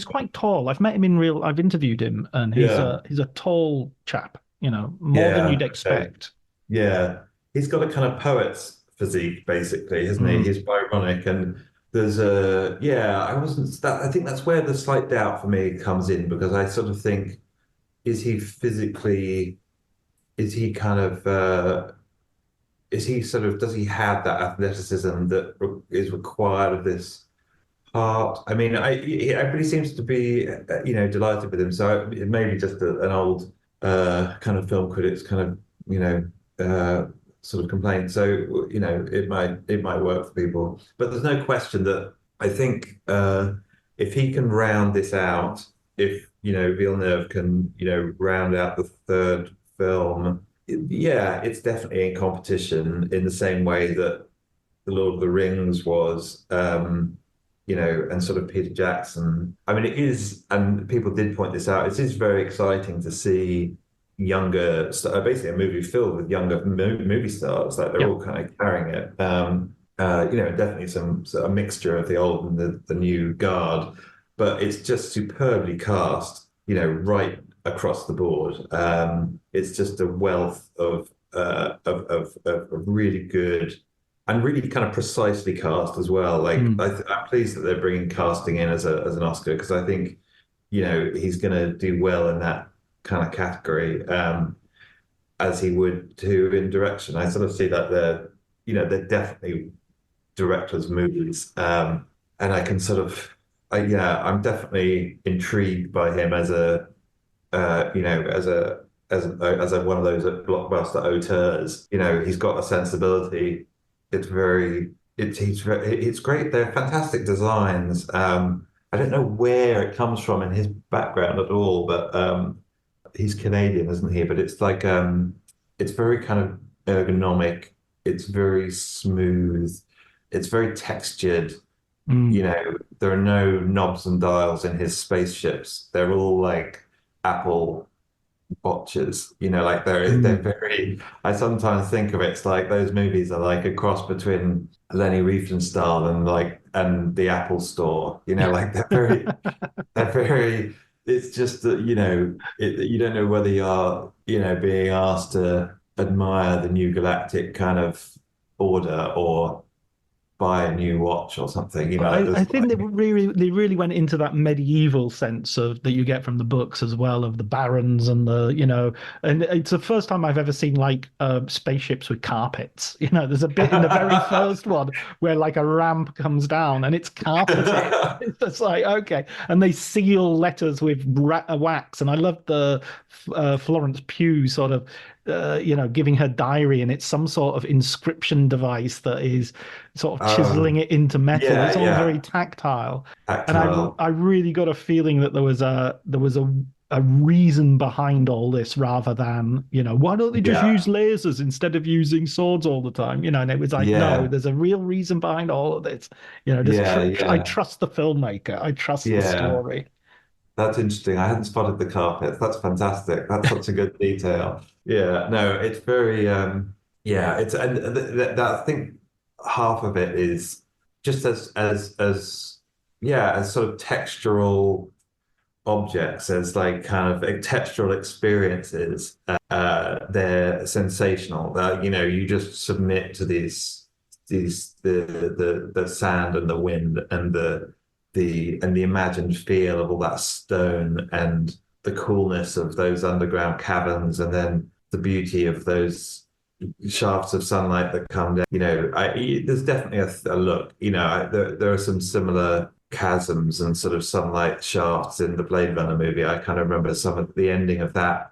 quite tall. I've met him I've interviewed him, and he's a tall chap. More than you'd expect. Yeah, he's got a kind of poet's physique, basically, hasn't he? He's Byronic, and there's I think that's where the slight doubt for me comes in, because I sort of think, does he have that athleticism that is required of this heart. I mean, everybody seems to be, delighted with him. So it may be just an old kind of film critics kind of, sort of complaint. So, it might work for people. But there's no question that I think if he can round this out, if, Villeneuve can, round out the third film, yeah, it's definitely in competition in the same way that the Lord of the Rings was, and sort of Peter Jackson. I mean, it is, and people did point this out, it is very exciting to see younger, basically a movie filled with younger movie stars, like they're Yeah. all kind of carrying it. Definitely a mixture of the old and the new guard, but it's just superbly cast, right across the board. It's just a wealth of really good and really kind of precisely cast as well. Like I'm pleased that they're bringing casting in as an Oscar because I think he's going to do well in that kind of category as he would too in direction. I sort of see that they're definitely directors' movies, and I can sort of I'm definitely intrigued by him as a as a one of those blockbuster auteurs. He's got a sensibility. It's great. They're fantastic designs. I don't know where it comes from in his background at all, but he's Canadian, isn't he? But it's like it's very kind of ergonomic. It's very smooth. It's very textured. There are no knobs and dials in his spaceships. They're all like Apple watches. Like they're very. I sometimes think of it's like those movies are like a cross between Lenny Riefenstahl and the Apple Store. Like they're very. It's just that you don't know whether you're being asked to admire the new galactic kind of order or buy a new watch or something. I think they really went into that medieval sense of that you get from the books as well of the barons and and it's the first time I've ever seen like spaceships with carpets. There's a bit in the very first one where like a ramp comes down and it's carpeted. It's just like okay, and they seal letters with wax, and I love the Florence Pugh sort of giving her diary, and it's some sort of inscription device that is sort of chiseling it into metal. Yeah, it's all yeah. very tactile. And Tactile. I really got a feeling that there was a reason behind all this rather than, why don't they just Yeah. use lasers instead of using swords all the time? And it was like, no, Yeah. there's a real reason behind all of this. Yeah, I yeah. trust the filmmaker. I trust the Yeah. story. That's interesting. I hadn't spotted the carpets. That's fantastic. That's such a good detail. Yeah, no, it's very yeah, it's and that I think half of it is just as sort of textural objects, as like kind of textural experiences. They're sensational. You just submit to the sand and the wind and the imagined feel of all that stone and the coolness of those underground caverns, and then the beauty of those shafts of sunlight that come down. There's definitely a look. There are some similar chasms and sort of sunlight shafts in the Blade Runner movie. I kind of remember some of the ending of that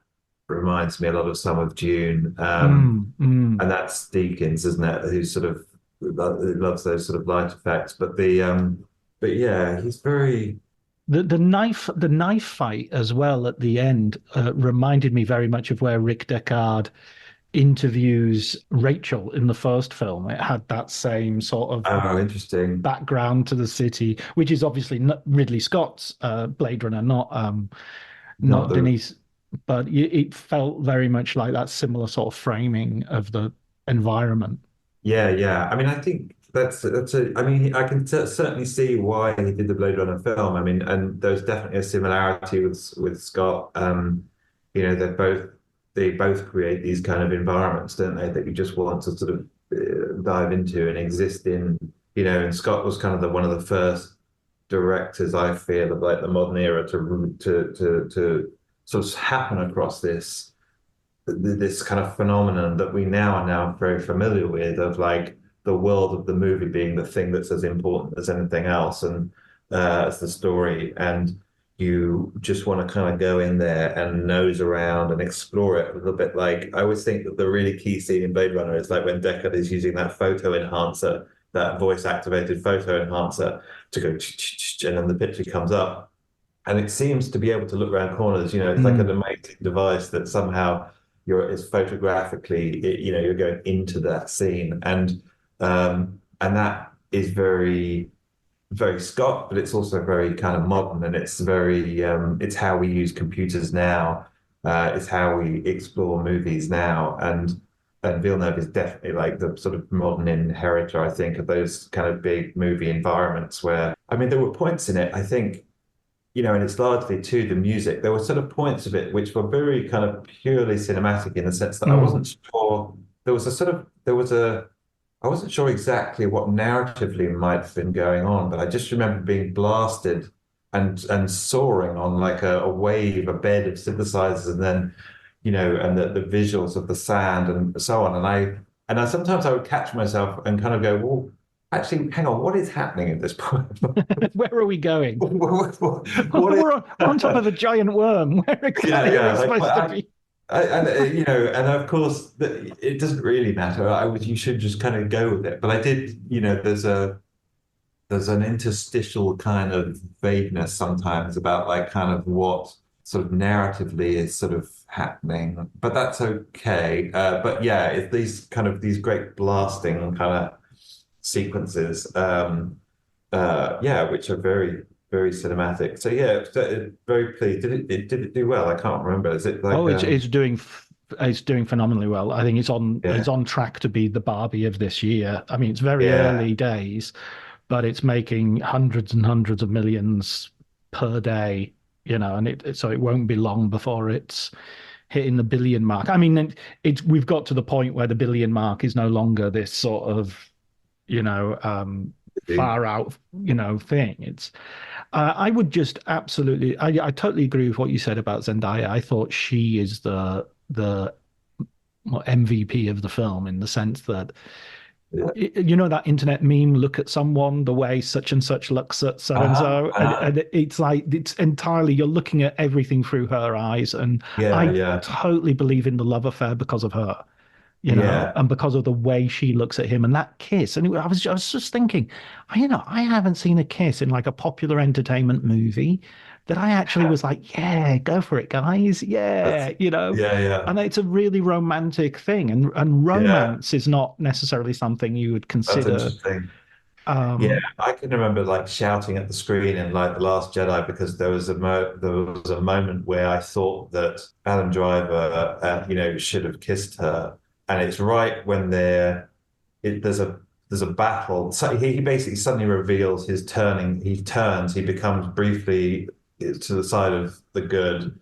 reminds me a lot of some of Dune, and that's Deakins, isn't it? Who sort of loves those sort of light effects, but yeah, he's very. The knife fight as well at the end reminded me very much of where Rick Deckard interviews Rachel in the first film. It had that same sort of Interesting background to the city, which is obviously Ridley Scott's Blade Runner, not Denise, but it felt very much like that similar sort of framing of the environment. Yeah, yeah. I mean, I think I mean, I can certainly see why he did the Blade Runner film. I mean, and there's definitely a similarity with Scott. They both create these kind of environments, don't they, that you just want to sort of dive into and exist in. And Scott was kind of one of the first directors, I feel, of like the modern era to sort of happen across this kind of phenomenon that we now are now very familiar with, of like the world of the movie being the thing that's as important as anything else. And as the story, and you just want to kind of go in there and nose around and explore it a little bit. Like I always think that the really key scene in Blade Runner is like when Deckard is using that photo enhancer, that voice activated photo enhancer to go and then the picture comes up. And it seems to be able to look around corners. It's like an amazing device that somehow it's photographically, you're going into that scene, and that is very, very Scott, but it's also very kind of modern, and it's how we use computers now. It's how we explore movies now, and Villeneuve is definitely like the sort of modern inheritor, I think, of those kind of big movie environments where, I mean, there were points in it, I think, and it's largely to the music. There were sort of points of it which were very kind of purely cinematic in the sense that I wasn't sure. I wasn't sure exactly what narratively might have been going on, but I just remember being blasted and soaring on like a wave, a bed of synthesizers, and then, and the visuals of the sand and so on. And I sometimes I would catch myself and kind of go, well, actually, hang on, what is happening at this point? Where are we going? what We're on top of a giant worm. Where exactly are we supposed to be? And of course, it doesn't really matter. You should just kind of go with it. But I did, there's an interstitial kind of vagueness sometimes about like kind of what sort of narratively is sort of happening. But that's okay. But yeah, it's these great blasting kind of sequences, which are very, very cinematic. So yeah, very pleased. Did it do well? I can't remember. Is it like? Oh, it's doing phenomenally well. I think it's on track to be the Barbie of this year. I mean, it's very early days, but it's making hundreds and hundreds of millions per day. And so it won't be long before it's hitting the billion mark. I mean, we've got to the point where the billion mark is no longer this sort of far out thing. It's I would just absolutely I totally agree with what you said about Zendaya. I thought she is the MVP of the film, in the sense that that internet meme, look at someone the way such and such looks at so and so, and it's like it's entirely, you're looking at everything through her eyes, and I totally believe in the love affair because of her. And because of the way she looks at him and that kiss. And I was just thinking, I haven't seen a kiss in like a popular entertainment movie that I actually was like, yeah, go for it, guys. Yeah, And it's a really romantic thing. And romance is not necessarily something you would consider. That's interesting. I can remember like shouting at the screen in like The Last Jedi because there was a moment where I thought that Adam Driver, should have kissed her. And it's right when there's a battle. So he basically suddenly reveals his turning. He turns. He becomes briefly to the side of the good,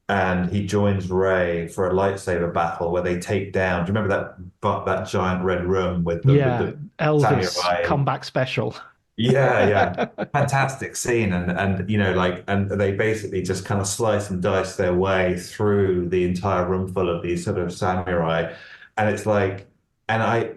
and he joins Rey for a lightsaber battle where they take down. Do you remember that giant red room with the Elvis samurai comeback special? Yeah. Fantastic scene. And they basically just kind of slice and dice their way through the entire room full of these sort of samurai. And it's like, and I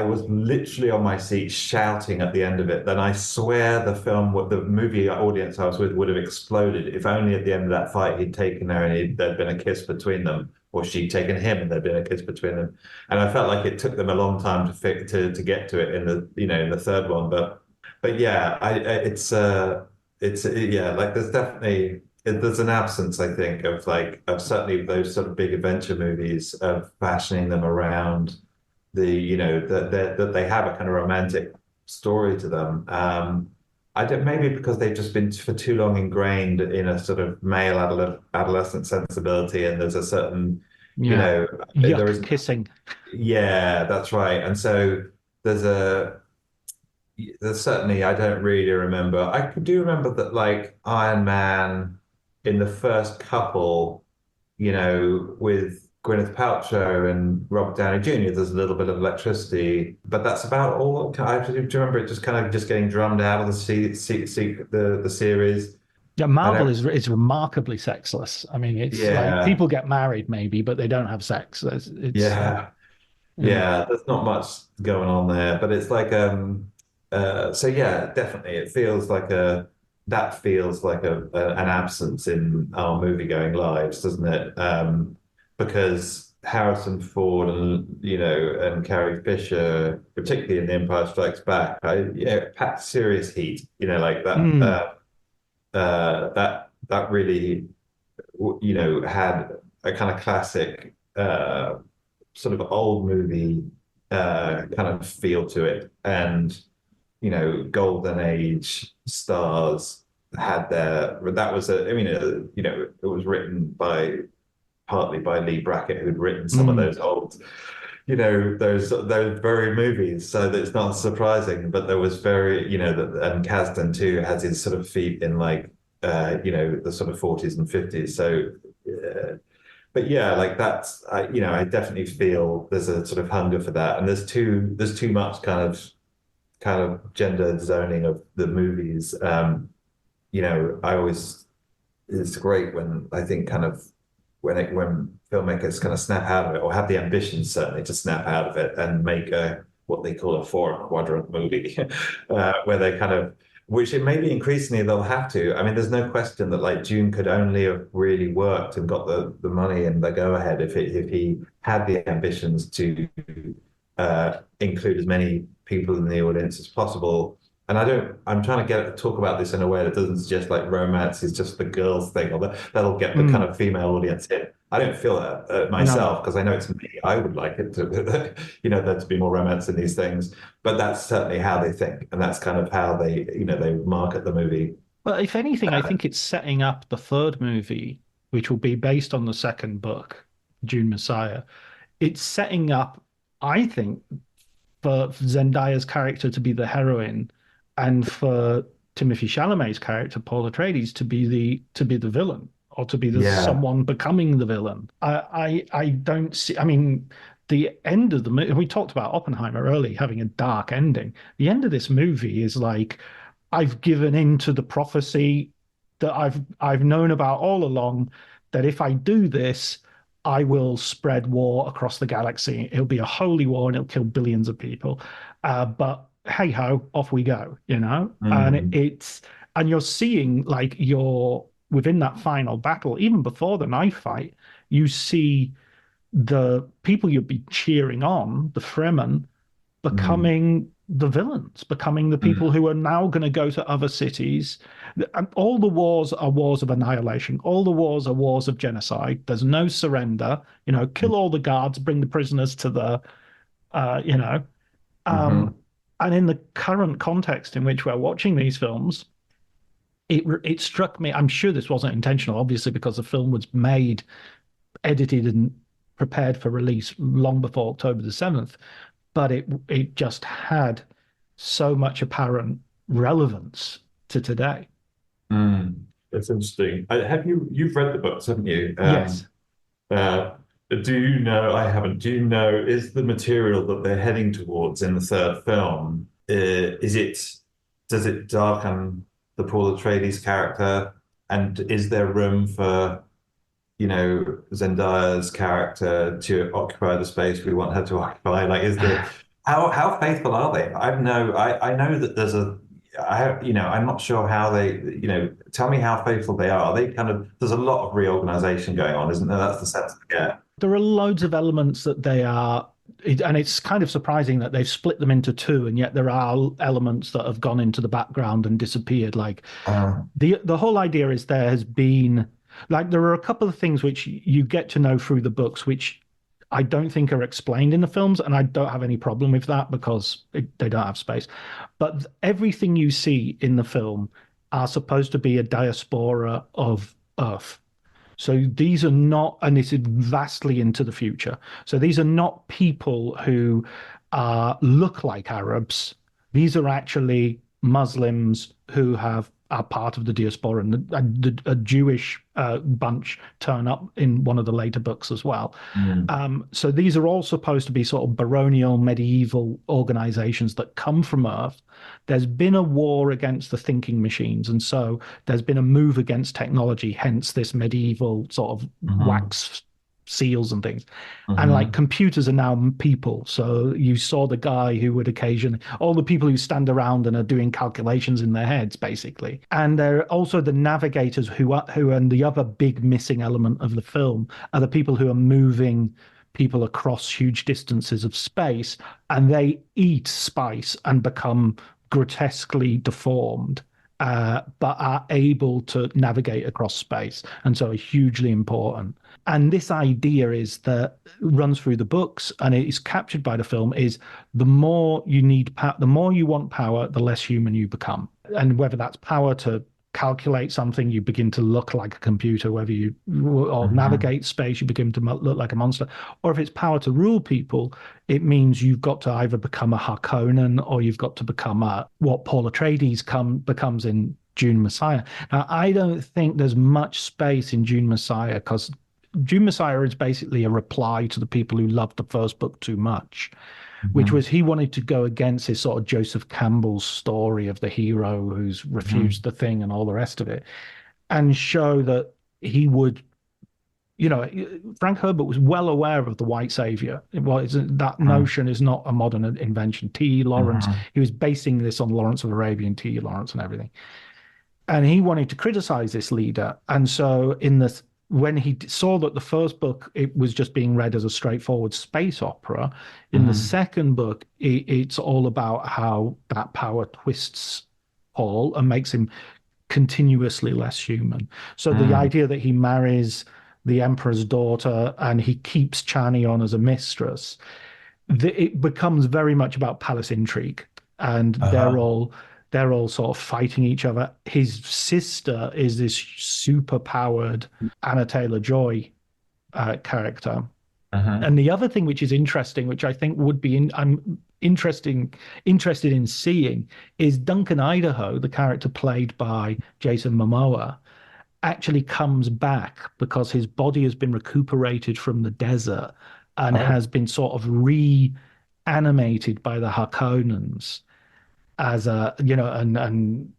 was literally on my seat shouting at the end of it. Then I swear the movie audience I was with would have exploded if only at the end of that fight he'd taken her and there'd been a kiss between them, or she'd taken him and there'd been a kiss between them. And I felt like it took them a long time to get to it in the third one. But yeah, it's like there's an absence, I think, of certainly those sort of big adventure movies of fashioning them around that they have a kind of romantic story to them. I don't, maybe because they've just been for too long ingrained in a sort of male adolescent sensibility, and there's a certain, there is kissing. Yeah, that's right. And so there's certainly, I don't really remember. I do remember that like Iron Man in the first couple, with Gwyneth Paltrow and Robert Downey Jr., there's a little bit of electricity, but that's about all. I do remember it just kind of just getting drummed out of the series. Yeah, Marvel is remarkably sexless. I mean, it's like people get married maybe, but they don't have sex. There's not much going on there, but it's like So yeah, definitely, it feels like an absence in our movie going lives, doesn't it? Because Harrison Ford and Carrie Fisher, particularly in The Empire Strikes Back, packed serious heat. Like that. Mm, That really had a kind of classic sort of old movie kind of feel to it, and golden age stars had their that was a I mean it was written by partly by Lee Brackett, who'd written some of mm, those old those very movies, so that it's not surprising. But there was very and Kasdan too has his sort of feet in like the sort of 40s and 50s. So but yeah, like that's I definitely feel there's a sort of hunger for that, and there's too much kind of gender zoning of the movies. I always it's great when I think kind of when filmmakers kind of snap out of it, or have the ambition certainly to snap out of it and make a what they call a four quadrant movie, where they kind of which it maybe increasingly they'll have to. I mean, there's no question that like Dune could only have really worked and got the money and the go ahead if he had the ambitions to include as many people in the audience as possible. And I'm trying to talk about this in a way that doesn't suggest like romance is just the girls thing, or that'll get the kind mm. of female audience in. I don't feel that No. myself, because I know it's me. I would like it to, there to be more romance in these things, but that's certainly how they think. And that's kind of how they market the movie. Well, if anything, I Uh, think it's setting up the third movie, which will be based on the second book, Dune Messiah. It's setting up, I think, for Zendaya's character to be the heroine, and for Timothy Chalamet's character, Paul Atreides, to be the villain, or to be the yeah. someone becoming the villain. I don't see. I mean, the end of the movie. We talked about Oppenheimer early having a dark ending. The end of this movie is like I've given in to the prophecy that I've known about all along. That if I do this, I will spread war across the galaxy. It'll be a holy war and it'll kill billions of people. But hey ho, off we go, And Mm, and you're seeing like you're within that final battle, even before the knife fight, you see the people you'd be cheering on, the Fremen, mm, becoming the villains, becoming the people mm, who are now going to go to other cities. And all the wars are wars of annihilation. All the wars are wars of genocide. There's no surrender. Kill all the guards, bring the prisoners to the, uh, you know. Um, mm, and in the current context in which we're watching these films, it struck me. I'm sure this wasn't intentional, obviously, because the film was made, edited, and prepared for release long before October the 7th, but it just had so much apparent relevance to today. mm. That's interesting. You've read the books, haven't you? Yes. Uh, do you know? I haven't. Do you know? Is the material that they're heading towards in the third film? Is it? Does it darken the Paul Atreides character? And is there room for Zendaya's character to occupy the space we want her to occupy? Like, is the how faithful are they? I know that there's a I have I'm not sure how they tell me how faithful they are. They kind of there's a lot of reorganization going on, isn't there? That's the sense I get. There are loads of elements that they are, and it's kind of surprising that they've split them into two, and yet there are elements that have gone into the background and disappeared. Like Uh, the whole idea is there has been like there are a couple of things which you get to know through the books, which I don't think are explained in the films, and I don't have any problem with that because they don't have space. But everything you see in the film are supposed to be a diaspora of Earth. So these are not, and this is vastly into the future. So these are not people who look like Arabs. These are actually Muslims who are part of the diaspora, and a Jewish bunch turn up in one of the later books as well. mm, So these are all supposed to be sort of baronial medieval organizations that come from Earth. There's been a war against the thinking machines, and so there's been a move against technology, hence this medieval sort of mhm, wax seals and things. And like Mm-hmm. computers are now people. So you saw the guy who would occasionally, all the people who stand around and are doing calculations in their heads, basically. And there are also the navigators who and the other big missing element of the film are the people who are moving people across huge distances of space, and they eat spice and become grotesquely deformed. But are able to navigate across space, and so are hugely important. And this idea is that runs through the books, and it is captured by the film. Is the more you need the more you want power, the less human you become. And whether that's power to calculate something, you begin to look like a computer. Whether you or Mm-hmm. navigate space, you begin to look like a monster. Or if it's power to rule people, it means you've got to either become a Harkonnen or you've got to become what Paul Atreides becomes in Dune Messiah. Now, I don't think there's much space in Dune Messiah because Dune Messiah is basically a reply to the people who loved the first book too much, which Mm-hmm. was he wanted to go against his sort of Joseph Campbell's story of the hero who's refused the thing and all the rest of it, and show that he would, Frank Herbert was well aware of the white savior. Well, that notion is not a modern invention. T. Lawrence, Mm-hmm. he was basing this on Lawrence of Arabia and T. Lawrence and everything. And he wanted to criticize this leader. And so when he saw that the first book, it was just being read as a straightforward space opera, in the Mm-hmm. second book, it's all about how that power twists Paul and makes him continuously less human. So the Mm-hmm. idea that he marries the emperor's daughter and he keeps Chani on as a mistress, it becomes very much about palace intrigue, and Uh-huh. they're all sort of fighting each other. His sister is this super powered Anna Taylor-Joy character. Uh-huh. And the other thing which is interesting, which I think would be I'm interested in seeing, is Duncan Idaho, the character played by Jason Momoa, actually comes back because his body has been recuperated from the desert and Oh. has been sort of reanimated by the Harkonnens as and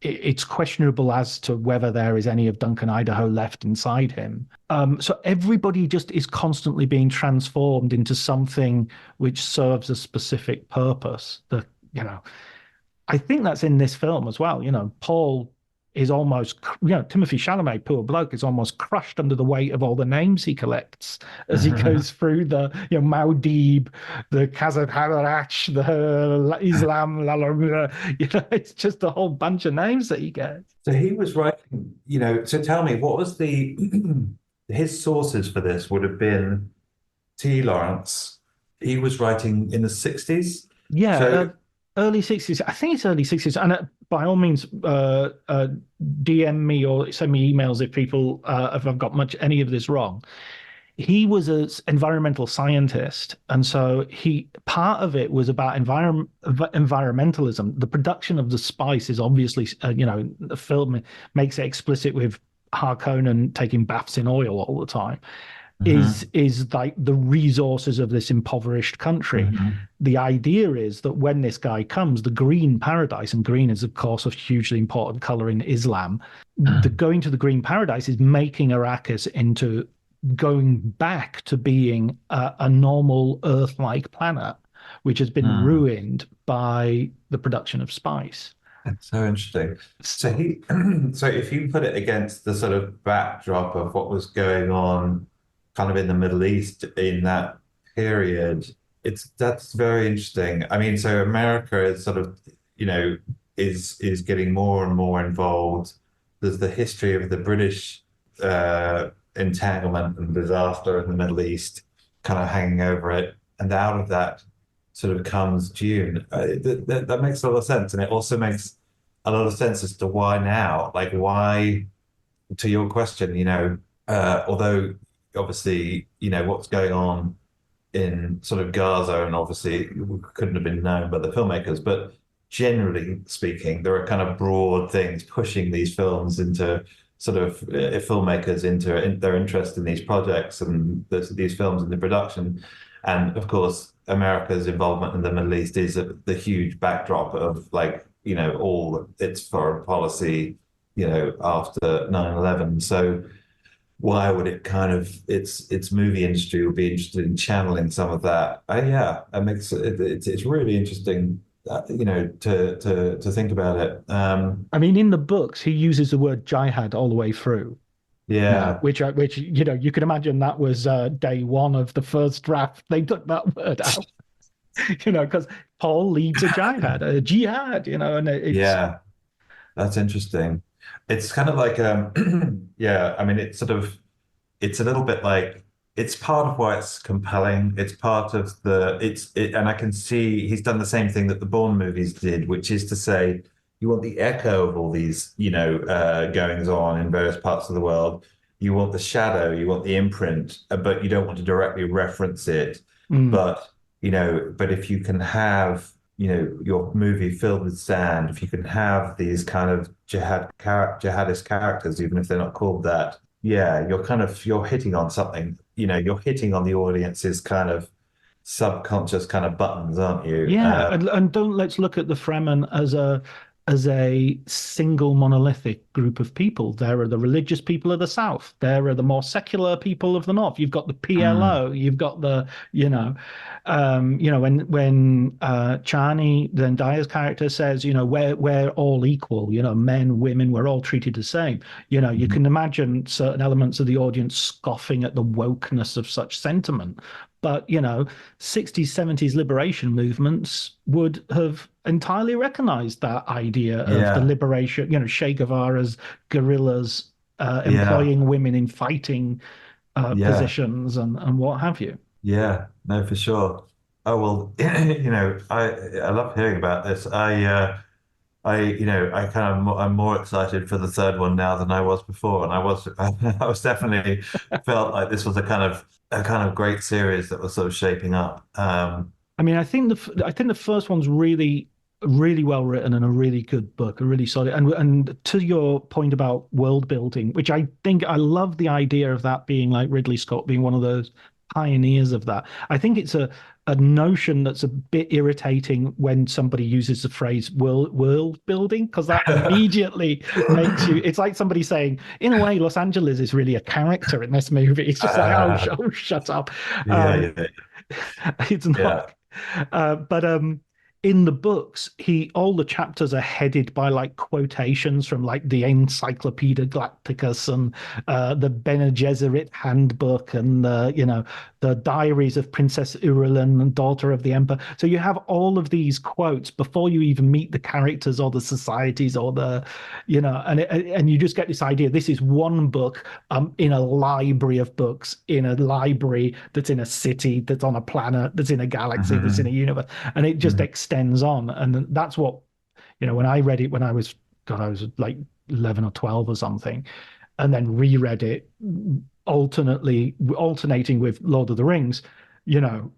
it's questionable as to whether there is any of Duncan Idaho left inside him. So everybody just is constantly being transformed into something which serves a specific purpose. You know, I think that's in this film as well. Paul is almost, Timothy Chalamet, poor bloke, is almost crushed under the weight of all the names he collects as he goes through Maudib, the Khazad Hadarach, the Islam, it's just a whole bunch of names that he gets. So he was writing, so tell me, what was his sources for this would have been T. Lawrence. He was writing in the 60s. Yeah, So, early 60s. I think it's early 60s. And by all means, DM me or send me emails if I've got any of this wrong. He was an environmental scientist, and so part of it was about environmentalism. The production of the spice is obviously, the film makes it explicit with Harkonnen taking baths in oil all the time. mhm, Is like the resources of this impoverished country. mhm, The idea is that when this guy comes, the green paradise, and green is of course a hugely important color in Islam, the going to the green paradise is making Arrakis into going back to being a normal Earth-like planet, which has been mhm. ruined by the production of spice. That's so interesting. So so if you put it against the sort of backdrop of what was going on kind of in the Middle East in that period, that's very interesting. I mean, so America is sort of, is getting more and more involved. There's the history of the British entanglement and disaster in the Middle East kind of hanging over it. And out of that sort of comes Dune. That makes a lot of sense. And it also makes a lot of sense as to why now, like why, to your question, although obviously, what's going on in sort of Gaza and obviously couldn't have been known by the filmmakers, but generally speaking, there are kind of broad things pushing these films into sort of filmmakers into their interest in these projects and these films in the production. And of course, America's involvement in the Middle East is the huge backdrop of like, all its foreign policy, after 9/11. So why would it kind of its movie industry would be interested in channeling some of that? Yeah, it makes it's really interesting, to think about it. I mean, in the books, he uses the word jihad all the way through. Yeah, Which you can imagine that was day one of the first draft. They took that word out, because Paul leads a jihad, and it's yeah, that's interesting. It's kind of like yeah, I mean, it's a little bit like it's part of why it's compelling. It's part of and I can see he's done the same thing that the Bourne movies did, which is to say, you want the echo of all these, goings on in various parts of the world. You want the shadow, you want the imprint, but you don't want to directly reference it. mm, But, but if you can have, your movie filled with sand, if you can have these kind of jihadist characters, even if they're not called that, yeah, you're hitting on something, you're hitting on the audience's kind of subconscious kind of buttons, aren't you? yeah, and don't let's look at the Fremen as a single monolithic group of people. There are the religious people of the south. There are the more secular people of the north. You've got the Mm, PLO. You've got when Chani, Zendaya's character says, we're all equal. Men, women, we're all treated the same. You mhm. can imagine certain elements of the audience scoffing at the wokeness of such sentiment. But, 60s, 70s liberation movements would have entirely recognized that idea of the Yeah, liberation, Che Guevara's guerrillas yeah, employing women in fighting yeah, positions and what have you. yeah. No, for sure. Oh well, I love hearing about this. I kind of I'm more excited for the third one now than I was before, and I was definitely felt like this was a kind of great series that was sort of shaping up. I mean, I think the first one's really, really well written and a really good book, a really solid. And to your point about world building, which I think I love the idea of that being like Ridley Scott being one of those pioneers of that. I think it's a notion that's a bit irritating when somebody uses the phrase world building, because that immediately makes you, it's like somebody saying, in a way, Los Angeles is really a character in this movie. It's just like, Uh, shut up. yeah, Um, yeah, it's yeah. not. But in the books, he all the chapters are headed by like quotations from like the Encyclopedia Galacticus and the Bene Gesserit Handbook and the Diaries of Princess Irulan and Daughter of the Emperor. So you have all of these quotes before you even meet the characters or the societies or and you just get this idea. This is one book in a library of books, in a library that's in a city, that's on a planet, that's in a galaxy, that's in a Mhm, universe, and it just mhm. extends on. And that's what, when I read it when I was, God, I was like 11 or 12 or something, and then reread it alternating with Lord of the Rings,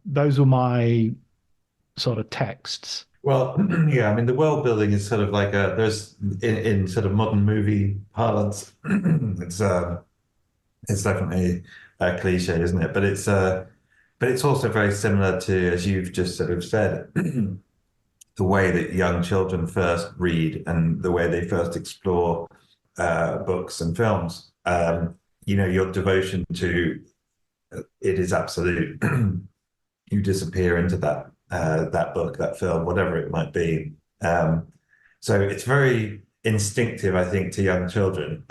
those were my sort of texts. Well, yeah, I mean, the world building is sort of like there's in sort of modern movie parlance, it's definitely a cliche, isn't it? But it's also very similar to, as you've just sort of said, the way that young children first read and the way they first explore books and films. Your devotion to it is absolute. You disappear into that book, that film, whatever it might be. So it's very instinctive, I think, to young children,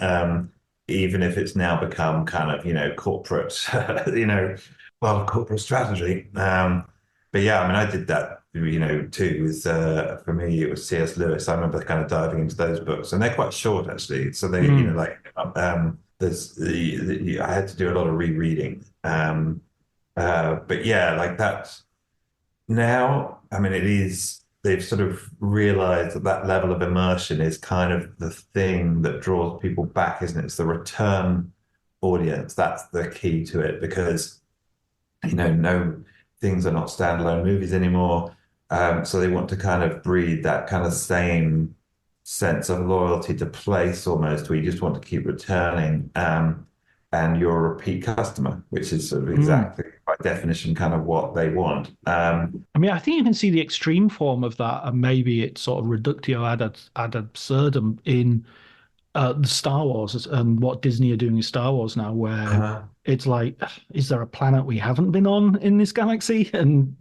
even if it's now become kind of, corporate, corporate strategy. But yeah, I mean, I did that, too. For me, it was C.S. Lewis. I remember kind of diving into those books, and they're quite short actually. So they, Mm. like there's I had to do a lot of rereading. But yeah, like that now, I mean, they've sort of realized that that level of immersion is kind of the thing that draws people back, isn't it? It's the return audience. That's the key to it because, no things are not standalone movies anymore. So they want to kind of breed that kind of same sense of loyalty to place almost, where you just want to keep returning. And you're a repeat customer, which is sort of Mm. exactly by definition kind of what they want. I mean, I think you can see the extreme form of that, and maybe it's sort of reductio ad absurdum in the Star Wars and what Disney are doing with Star Wars now, where Uh, it's like, is there a planet we haven't been on in this galaxy? And,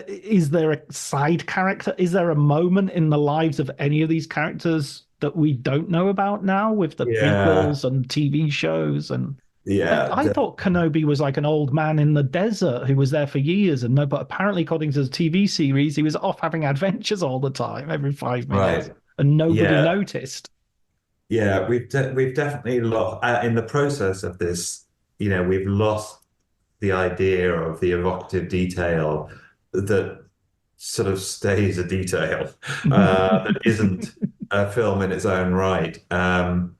is there a side character? Is there a moment in the lives of any of these characters that we don't know about now with the yeah, prequels and TV shows? And like, yeah, I thought Kenobi was like an old man in the desert who was there for years, and no, but apparently, according to the TV series, he was off having adventures all the time, every 5 minutes, right. and nobody Yeah, noticed. yeah. We've definitely lost in the process of this. We've lost the idea of the evocative detail that sort of stays a detail that isn't a film in its own right. And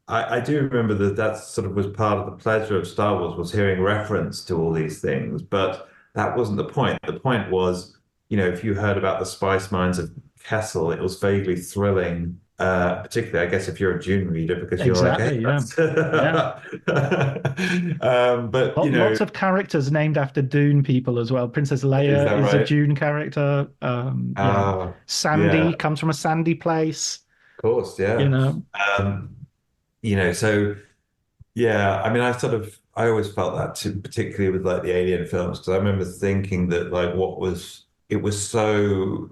I do remember that sort of was part of the pleasure of Star Wars was hearing reference to all these things, but that wasn't the point. The point was, if you heard about the spice mines of Kessel, it was vaguely thrilling. Particularly, I guess, if you're a Dune reader, because you're like, hey, Exactly, yeah. that's Yeah. but Lots of characters named after Dune people as well. Princess is Leia that is a right? Dune character. Yeah, Sandy of comes from a sandy place, course, you yeah. know. Um, so yeah, I mean, I always felt that too, particularly with like the Alien films, because I remember thinking that like it was so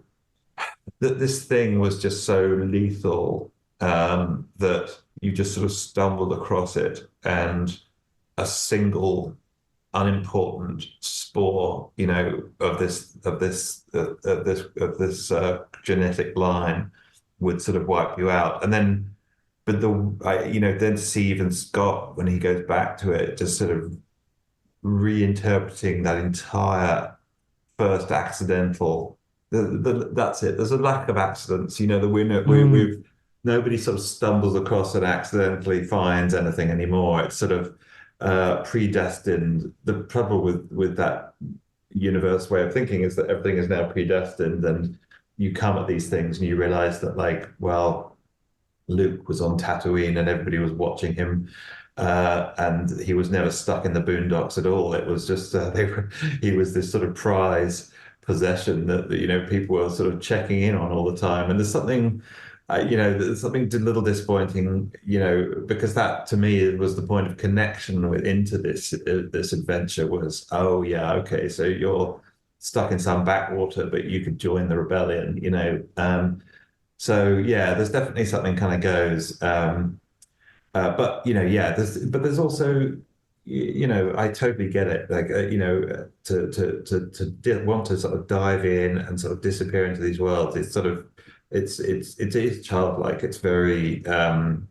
that this thing was just so lethal that you just sort of stumbled across it, and a single unimportant spore, of this genetic line would sort of wipe you out. And then, but then to see even Scott when he goes back to it, just sort of reinterpreting that entire first accidental. That's it. There's a lack of accidents. The winner. Mm, We've nobody sort of stumbles across and accidentally finds anything anymore. It's sort of predestined. The trouble with that universe way of thinking is that everything is now predestined, and you come at these things and you realize that, like, well, Luke was on Tatooine and everybody was watching him. And he was never stuck in the boondocks at all. It was just he was this sort of prize possession that people were sort of checking in on all the time. And there's something a little disappointing, because that to me was the point of connection into this adventure was, oh yeah, okay, so you're stuck in some backwater, but you could join the rebellion. So yeah, there's definitely something kind of goes. But yeah, there's also, I totally get it. Like, want to sort of dive in and sort of disappear into these worlds. It's sort of, it is childlike. It's very, and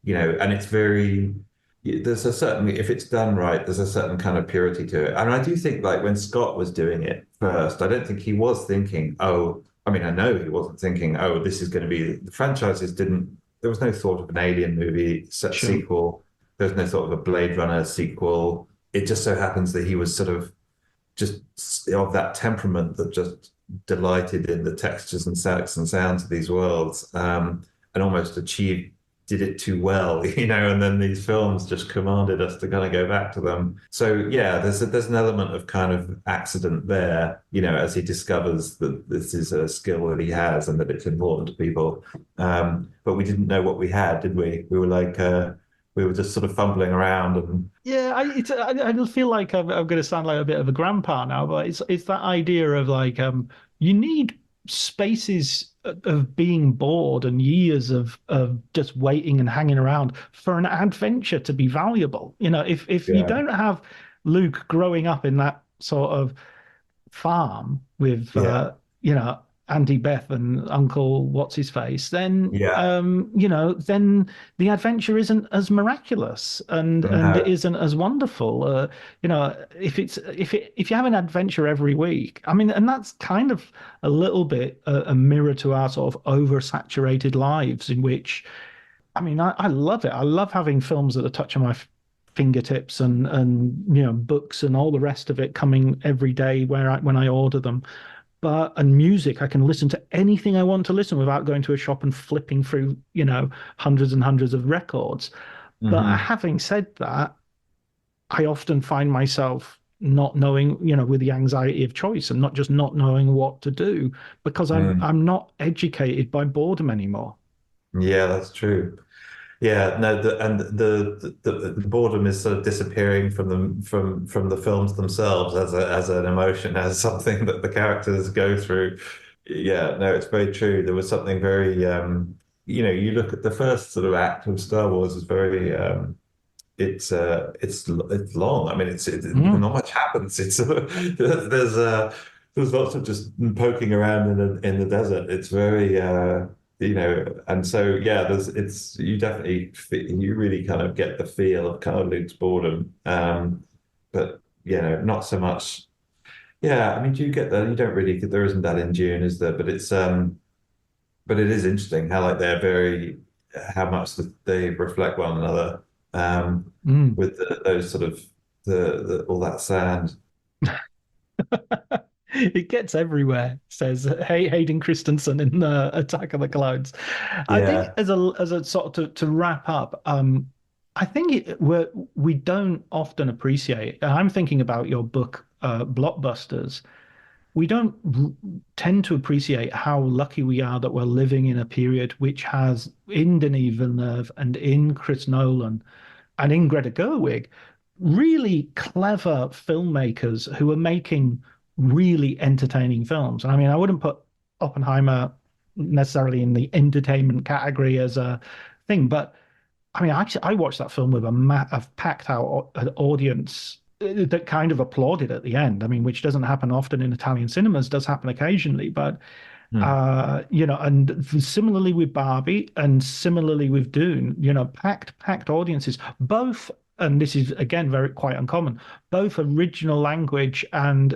it's very. There's a certain, if it's done right, there's a certain kind of purity to it. And I do think, like, when Scott was doing it first, I don't think he was thinking, oh, I mean, I know he wasn't thinking, oh, this is going to be the franchises didn't there was no thought of an Alien movie sure. sequel. There was no thought of a Blade Runner sequel. It just so happens that he was sort of just of that temperament that just delighted in the textures and sounds of these worlds, and almost did it too well, and then these films just commanded us to kind of go back to them. So yeah, there's an element of kind of accident there, as he discovers that this is a skill that he has and that it's important to people. But we didn't know what we had, did we? We were like, we were just sort of fumbling around and Yeah, I feel like I'm going to sound like a bit of a grandpa now, but it's that idea of like you need spaces of being bored and years of just waiting and hanging around for an adventure to be valuable. If you yeah, don't have Luke growing up in that sort of farm with yeah, Auntie Beth and Uncle what's his face, then yeah. then the adventure isn't as miraculous and it No. isn't as wonderful. If you have an adventure every week, I mean, and that's kind of a little bit a mirror to our sort of oversaturated lives in which, I mean, I love it. I love having films at the touch of my fingertips and books and all the rest of it coming every day when I order them. But and music, I can listen to anything I want to listen without going to a shop and flipping through, hundreds and hundreds of records. But Hmm. having said that, I often find myself not knowing, with the anxiety of choice and not just not knowing what to do because I'm Mm. I'm not educated by boredom anymore. Yeah, that's true. Yeah, no, the boredom is sort of disappearing from the films themselves as an emotion, as something that the characters go through. Yeah, no, it's very true. There was something very you look at the first sort of act of Star Wars is very it's long. I mean, Mm. not much happens. It's there's lots of just poking around in the desert. It's very and so yeah, it's you definitely you really kind of get the feel of kind of Luke's boredom, but not so much. Yeah, I mean, do you get that? You don't really. There isn't that in Dune, is there? But it is interesting how like they're very how much they reflect one another Mm. with those sort of all that sand. It gets everywhere, says Hayden Christensen in Attack of the Clones. I think Yeah. as a sort of to wrap up, I think we don't often appreciate. I'm thinking about your book, Blockbusters. We don't tend to appreciate how lucky we are that we're living in a period which has in Denis Villeneuve and in Chris Nolan and in Greta Gerwig, really clever filmmakers who are making really entertaining films. I mean, I wouldn't put Oppenheimer necessarily in the entertainment category as a thing, but I mean, actually, I watched that film with a packed out audience that kind of applauded at the end. I mean, which doesn't happen often in Italian cinemas, does happen occasionally, but Hmm. and similarly with Barbie and similarly with Dune, packed audiences, both, and this is again very quite uncommon, both original language and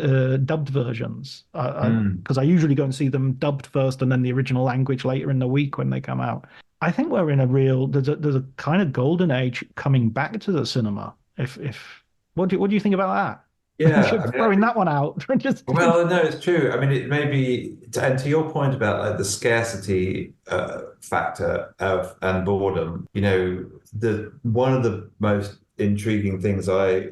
dubbed versions. Hmm. Because I usually go and see them dubbed first and then the original language later in the week when they come out. I think we're in a real there's a kind of golden age coming back to the cinema. If what do you think about that? Yeah, I Just mean, I throwing think that one out. Just well, no, it's true. I mean, it may be, and to your point about like the scarcity factor of and boredom, the one of the most intriguing things I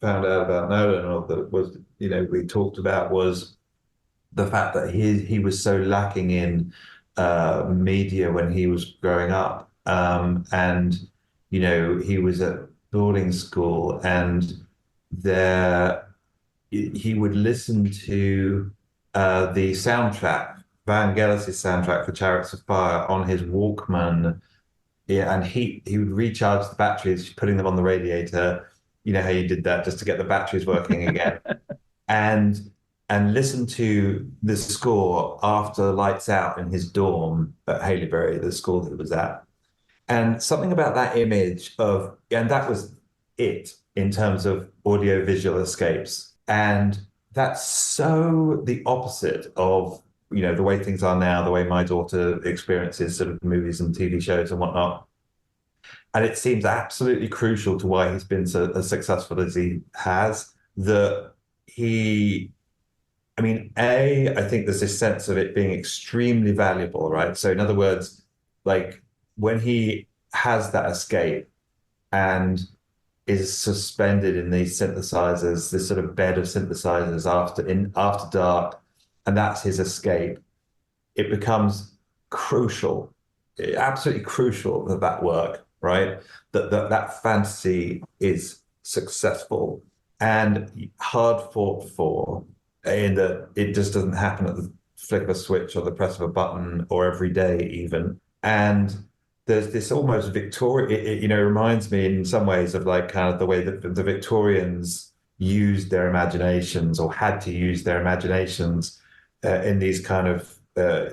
found out about Nolan, or that was, we talked about was the fact that he was so lacking in media when he was growing up, and he was at boarding school, and there he would listen to the soundtrack, Vangelis' soundtrack for Chariots of Fire on his Walkman. Yeah, and he would recharge the batteries, putting them on the radiator. You know how you did that just to get the batteries working again, and listen to the score after lights out in his dorm at Haileybury, the school that he was at. And something about that image of, and that was it in terms of audio-visual escapes. And that's so the opposite of, the way things are now, the way my daughter experiences sort of movies and TV shows and whatnot. And it seems absolutely crucial to why he's been so as successful as he has, that he I mean, I think there's this sense of it being extremely valuable, right? So, in other words, like when he has that escape and is suspended in these synthesizers, this sort of bed of synthesizers after dark, and that's his escape, it becomes crucial, absolutely crucial that work, right? That fantasy is successful and hard fought for, in that it just doesn't happen at the flick of a switch or the press of a button or every day even. And there's this almost Victoria, reminds me in some ways of like kind of the way that the Victorians used their imaginations or had to use their imaginations in these kind of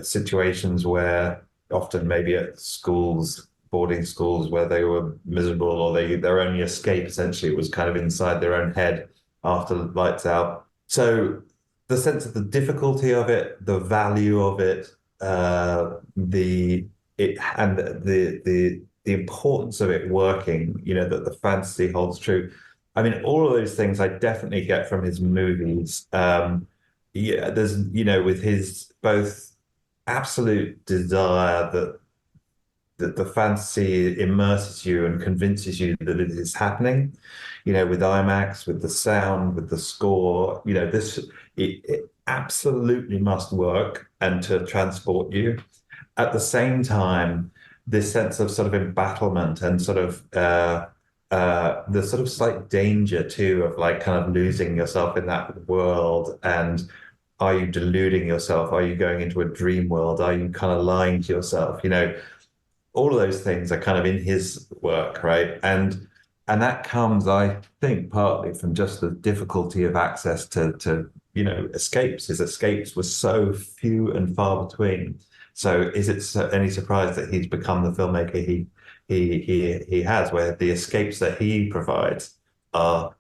situations where often maybe at schools, boarding schools, where they were miserable or their only escape essentially was kind of inside their own head after lights out. So the sense of the difficulty of it, the value of it, the it and the importance of it working, that the fantasy holds true. I mean, all of those things I definitely get from his movies. Yeah, there's, with his both absolute desire that the fantasy immerses you and convinces you that it is happening, with IMAX, with the sound, with the score, it absolutely must work and to transport you. At the same time, this sense of sort of embattlement and sort of the sort of slight danger too of like kind of losing yourself in that world. And are you deluding yourself? Are you going into a dream world? Are you kind of lying to yourself? You know, all of those things are kind of in his work, right? And that comes, I think, partly from just the difficulty of access to escapes. His escapes were so few and far between. So is it any surprise that he's become the filmmaker he has, where the escapes that he provides are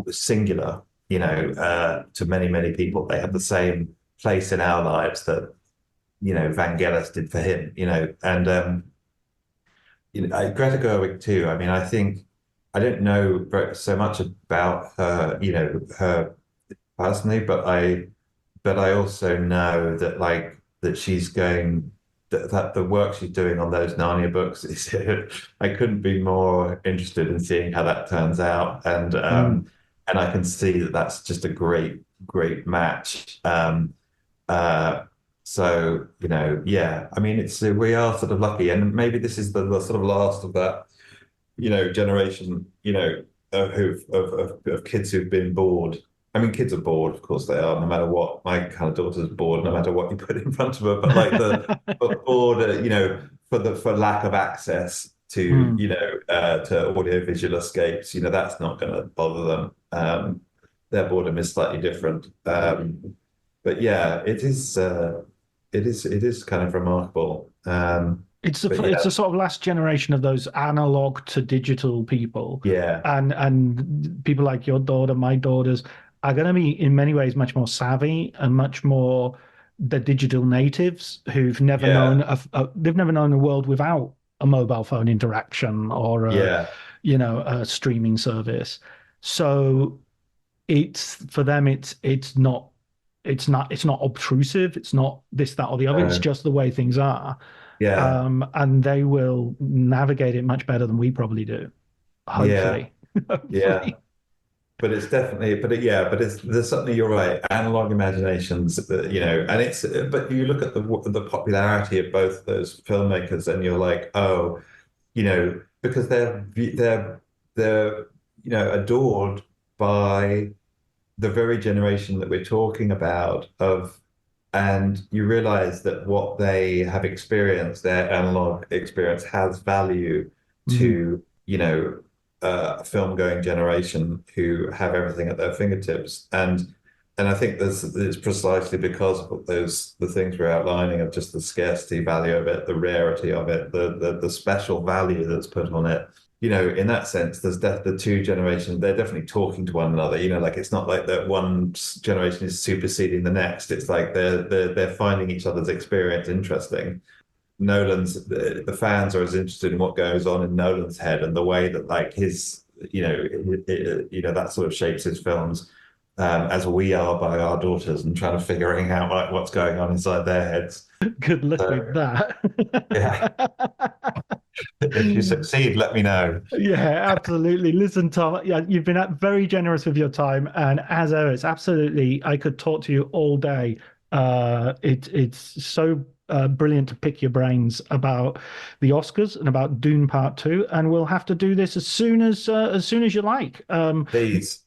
singular, to many, many people. They have the same place in our lives that, Vangelis did for him, and Greta Gerwig too. I mean, I think I don't know so much about her, her personally, but I also know that that she's going that the work she's doing on those Narnia books is I couldn't be more interested in seeing how that turns out, and I can see that that's just a great match. So, yeah, I mean, we are sort of lucky, and maybe this is the sort of last of that, generation, of kids who've been bored. I mean, kids are bored, of course they are, no matter what. My kind of daughter's bored, no matter what you put in front of her. But like but bored, for lack of access to, to audiovisual escapes, that's not going to bother them. Their boredom is slightly different. But yeah, it is kind of remarkable. It's the sort of last generation of those analog to digital people. Yeah. And people like your daughter, my daughters, are going to be in many ways much more savvy and much more the digital natives who've never known they've never known a world without a mobile phone interaction or a streaming service. So it's for them it's not obtrusive, it's not this, that, or the other. It's just the way things are. Yeah. And they will navigate it much better than we probably do. Hopefully. Yeah. But it's definitely, there's something, you're right, analog imaginations, and but you look at the popularity of both those filmmakers and you're like, oh, because they're adored by the very generation that we're talking about and you realize that what they have experienced, their analog experience, has value to, a film-going generation who have everything at their fingertips. And I think it's precisely because of the things we're outlining, of just the scarcity value of it, the rarity of it, the special value that's put on it. In that sense, there's the two generations, they're definitely talking to one another. Like it's not like that one generation is superseding the next. It's like they're finding each other's experience interesting. The fans are as interested in what goes on in Nolan's head and the way that like his, that sort of shapes his films, as we are by our daughters and trying to figuring out like what's going on inside their heads. Good luck with that. Yeah. If you succeed, let me know. Yeah, absolutely. Listen, Tom, you've been very generous with your time, and as always, absolutely, I could talk to you all day. It's so brilliant to pick your brains about the Oscars and about Dune Part 2, and we'll have to do this as soon as you like. Please.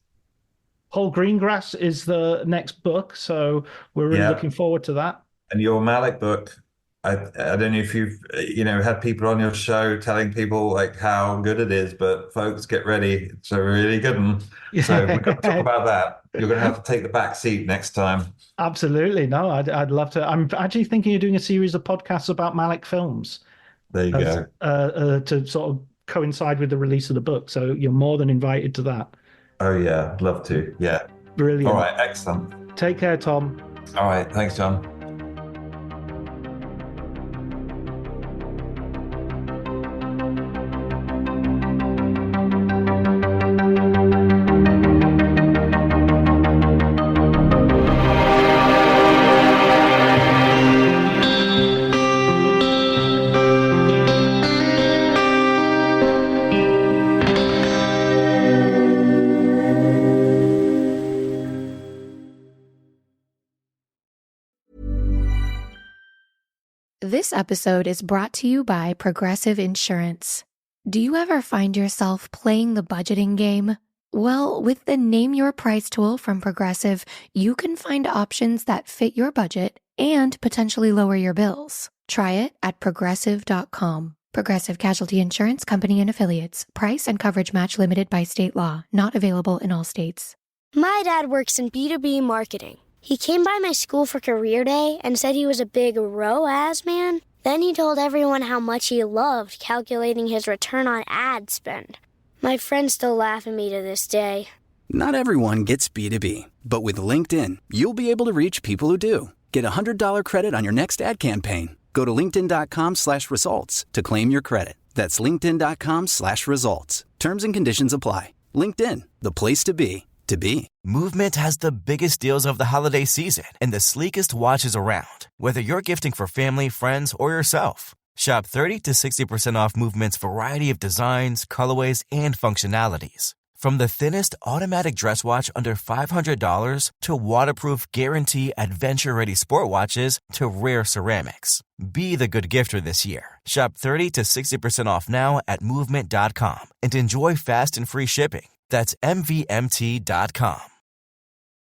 Whole Greengrass is the next book, so we're really looking forward to that. And your Malik book, I don't know if you've had people on your show telling people like how good it is, but folks, get ready, it's a really good one. So we've got to talk about that. You're going to have to take the back seat next time. Absolutely. No, I'd love to. I'm actually thinking of doing a series of podcasts about Malik films. There you go. To sort of coincide with the release of the book. So you're more than invited to that. Oh yeah, I'd love to. Yeah. Brilliant. All right, excellent. Take care, Tom. All right, thanks, John. This episode is brought to you by Progressive Insurance. Do you ever find yourself playing the budgeting game? Well, with the Name Your Price tool from Progressive, you can find options that fit your budget and potentially lower your bills. Try it at progressive.com. Progressive Casualty Insurance Company and Affiliates. Price and coverage match limited by state law. Not available in all states. My dad works in B2B marketing. He came by my school for career day and said he was a big ROAS man. Then he told everyone how much he loved calculating his return on ad spend. My friends still laugh at me to this day. Not everyone gets B2B, but with LinkedIn, you'll be able to reach people who do. Get a $100 credit on your next ad campaign. Go to linkedin.com/results to claim your credit. That's linkedin.com/results. Terms and conditions apply. LinkedIn, the place to be, to be. Movement has the biggest deals of the holiday season and the sleekest watches around. Whether you're gifting for family, friends, or yourself, shop 30 to 60% off Movement's variety of designs, colorways, and functionalities. From the thinnest automatic dress watch under $500 to waterproof guarantee adventure-ready sport watches to rare ceramics. Be the good gifter this year. Shop 30 to 60% off now at movement.com and enjoy fast and free shipping. That's MVMT.com.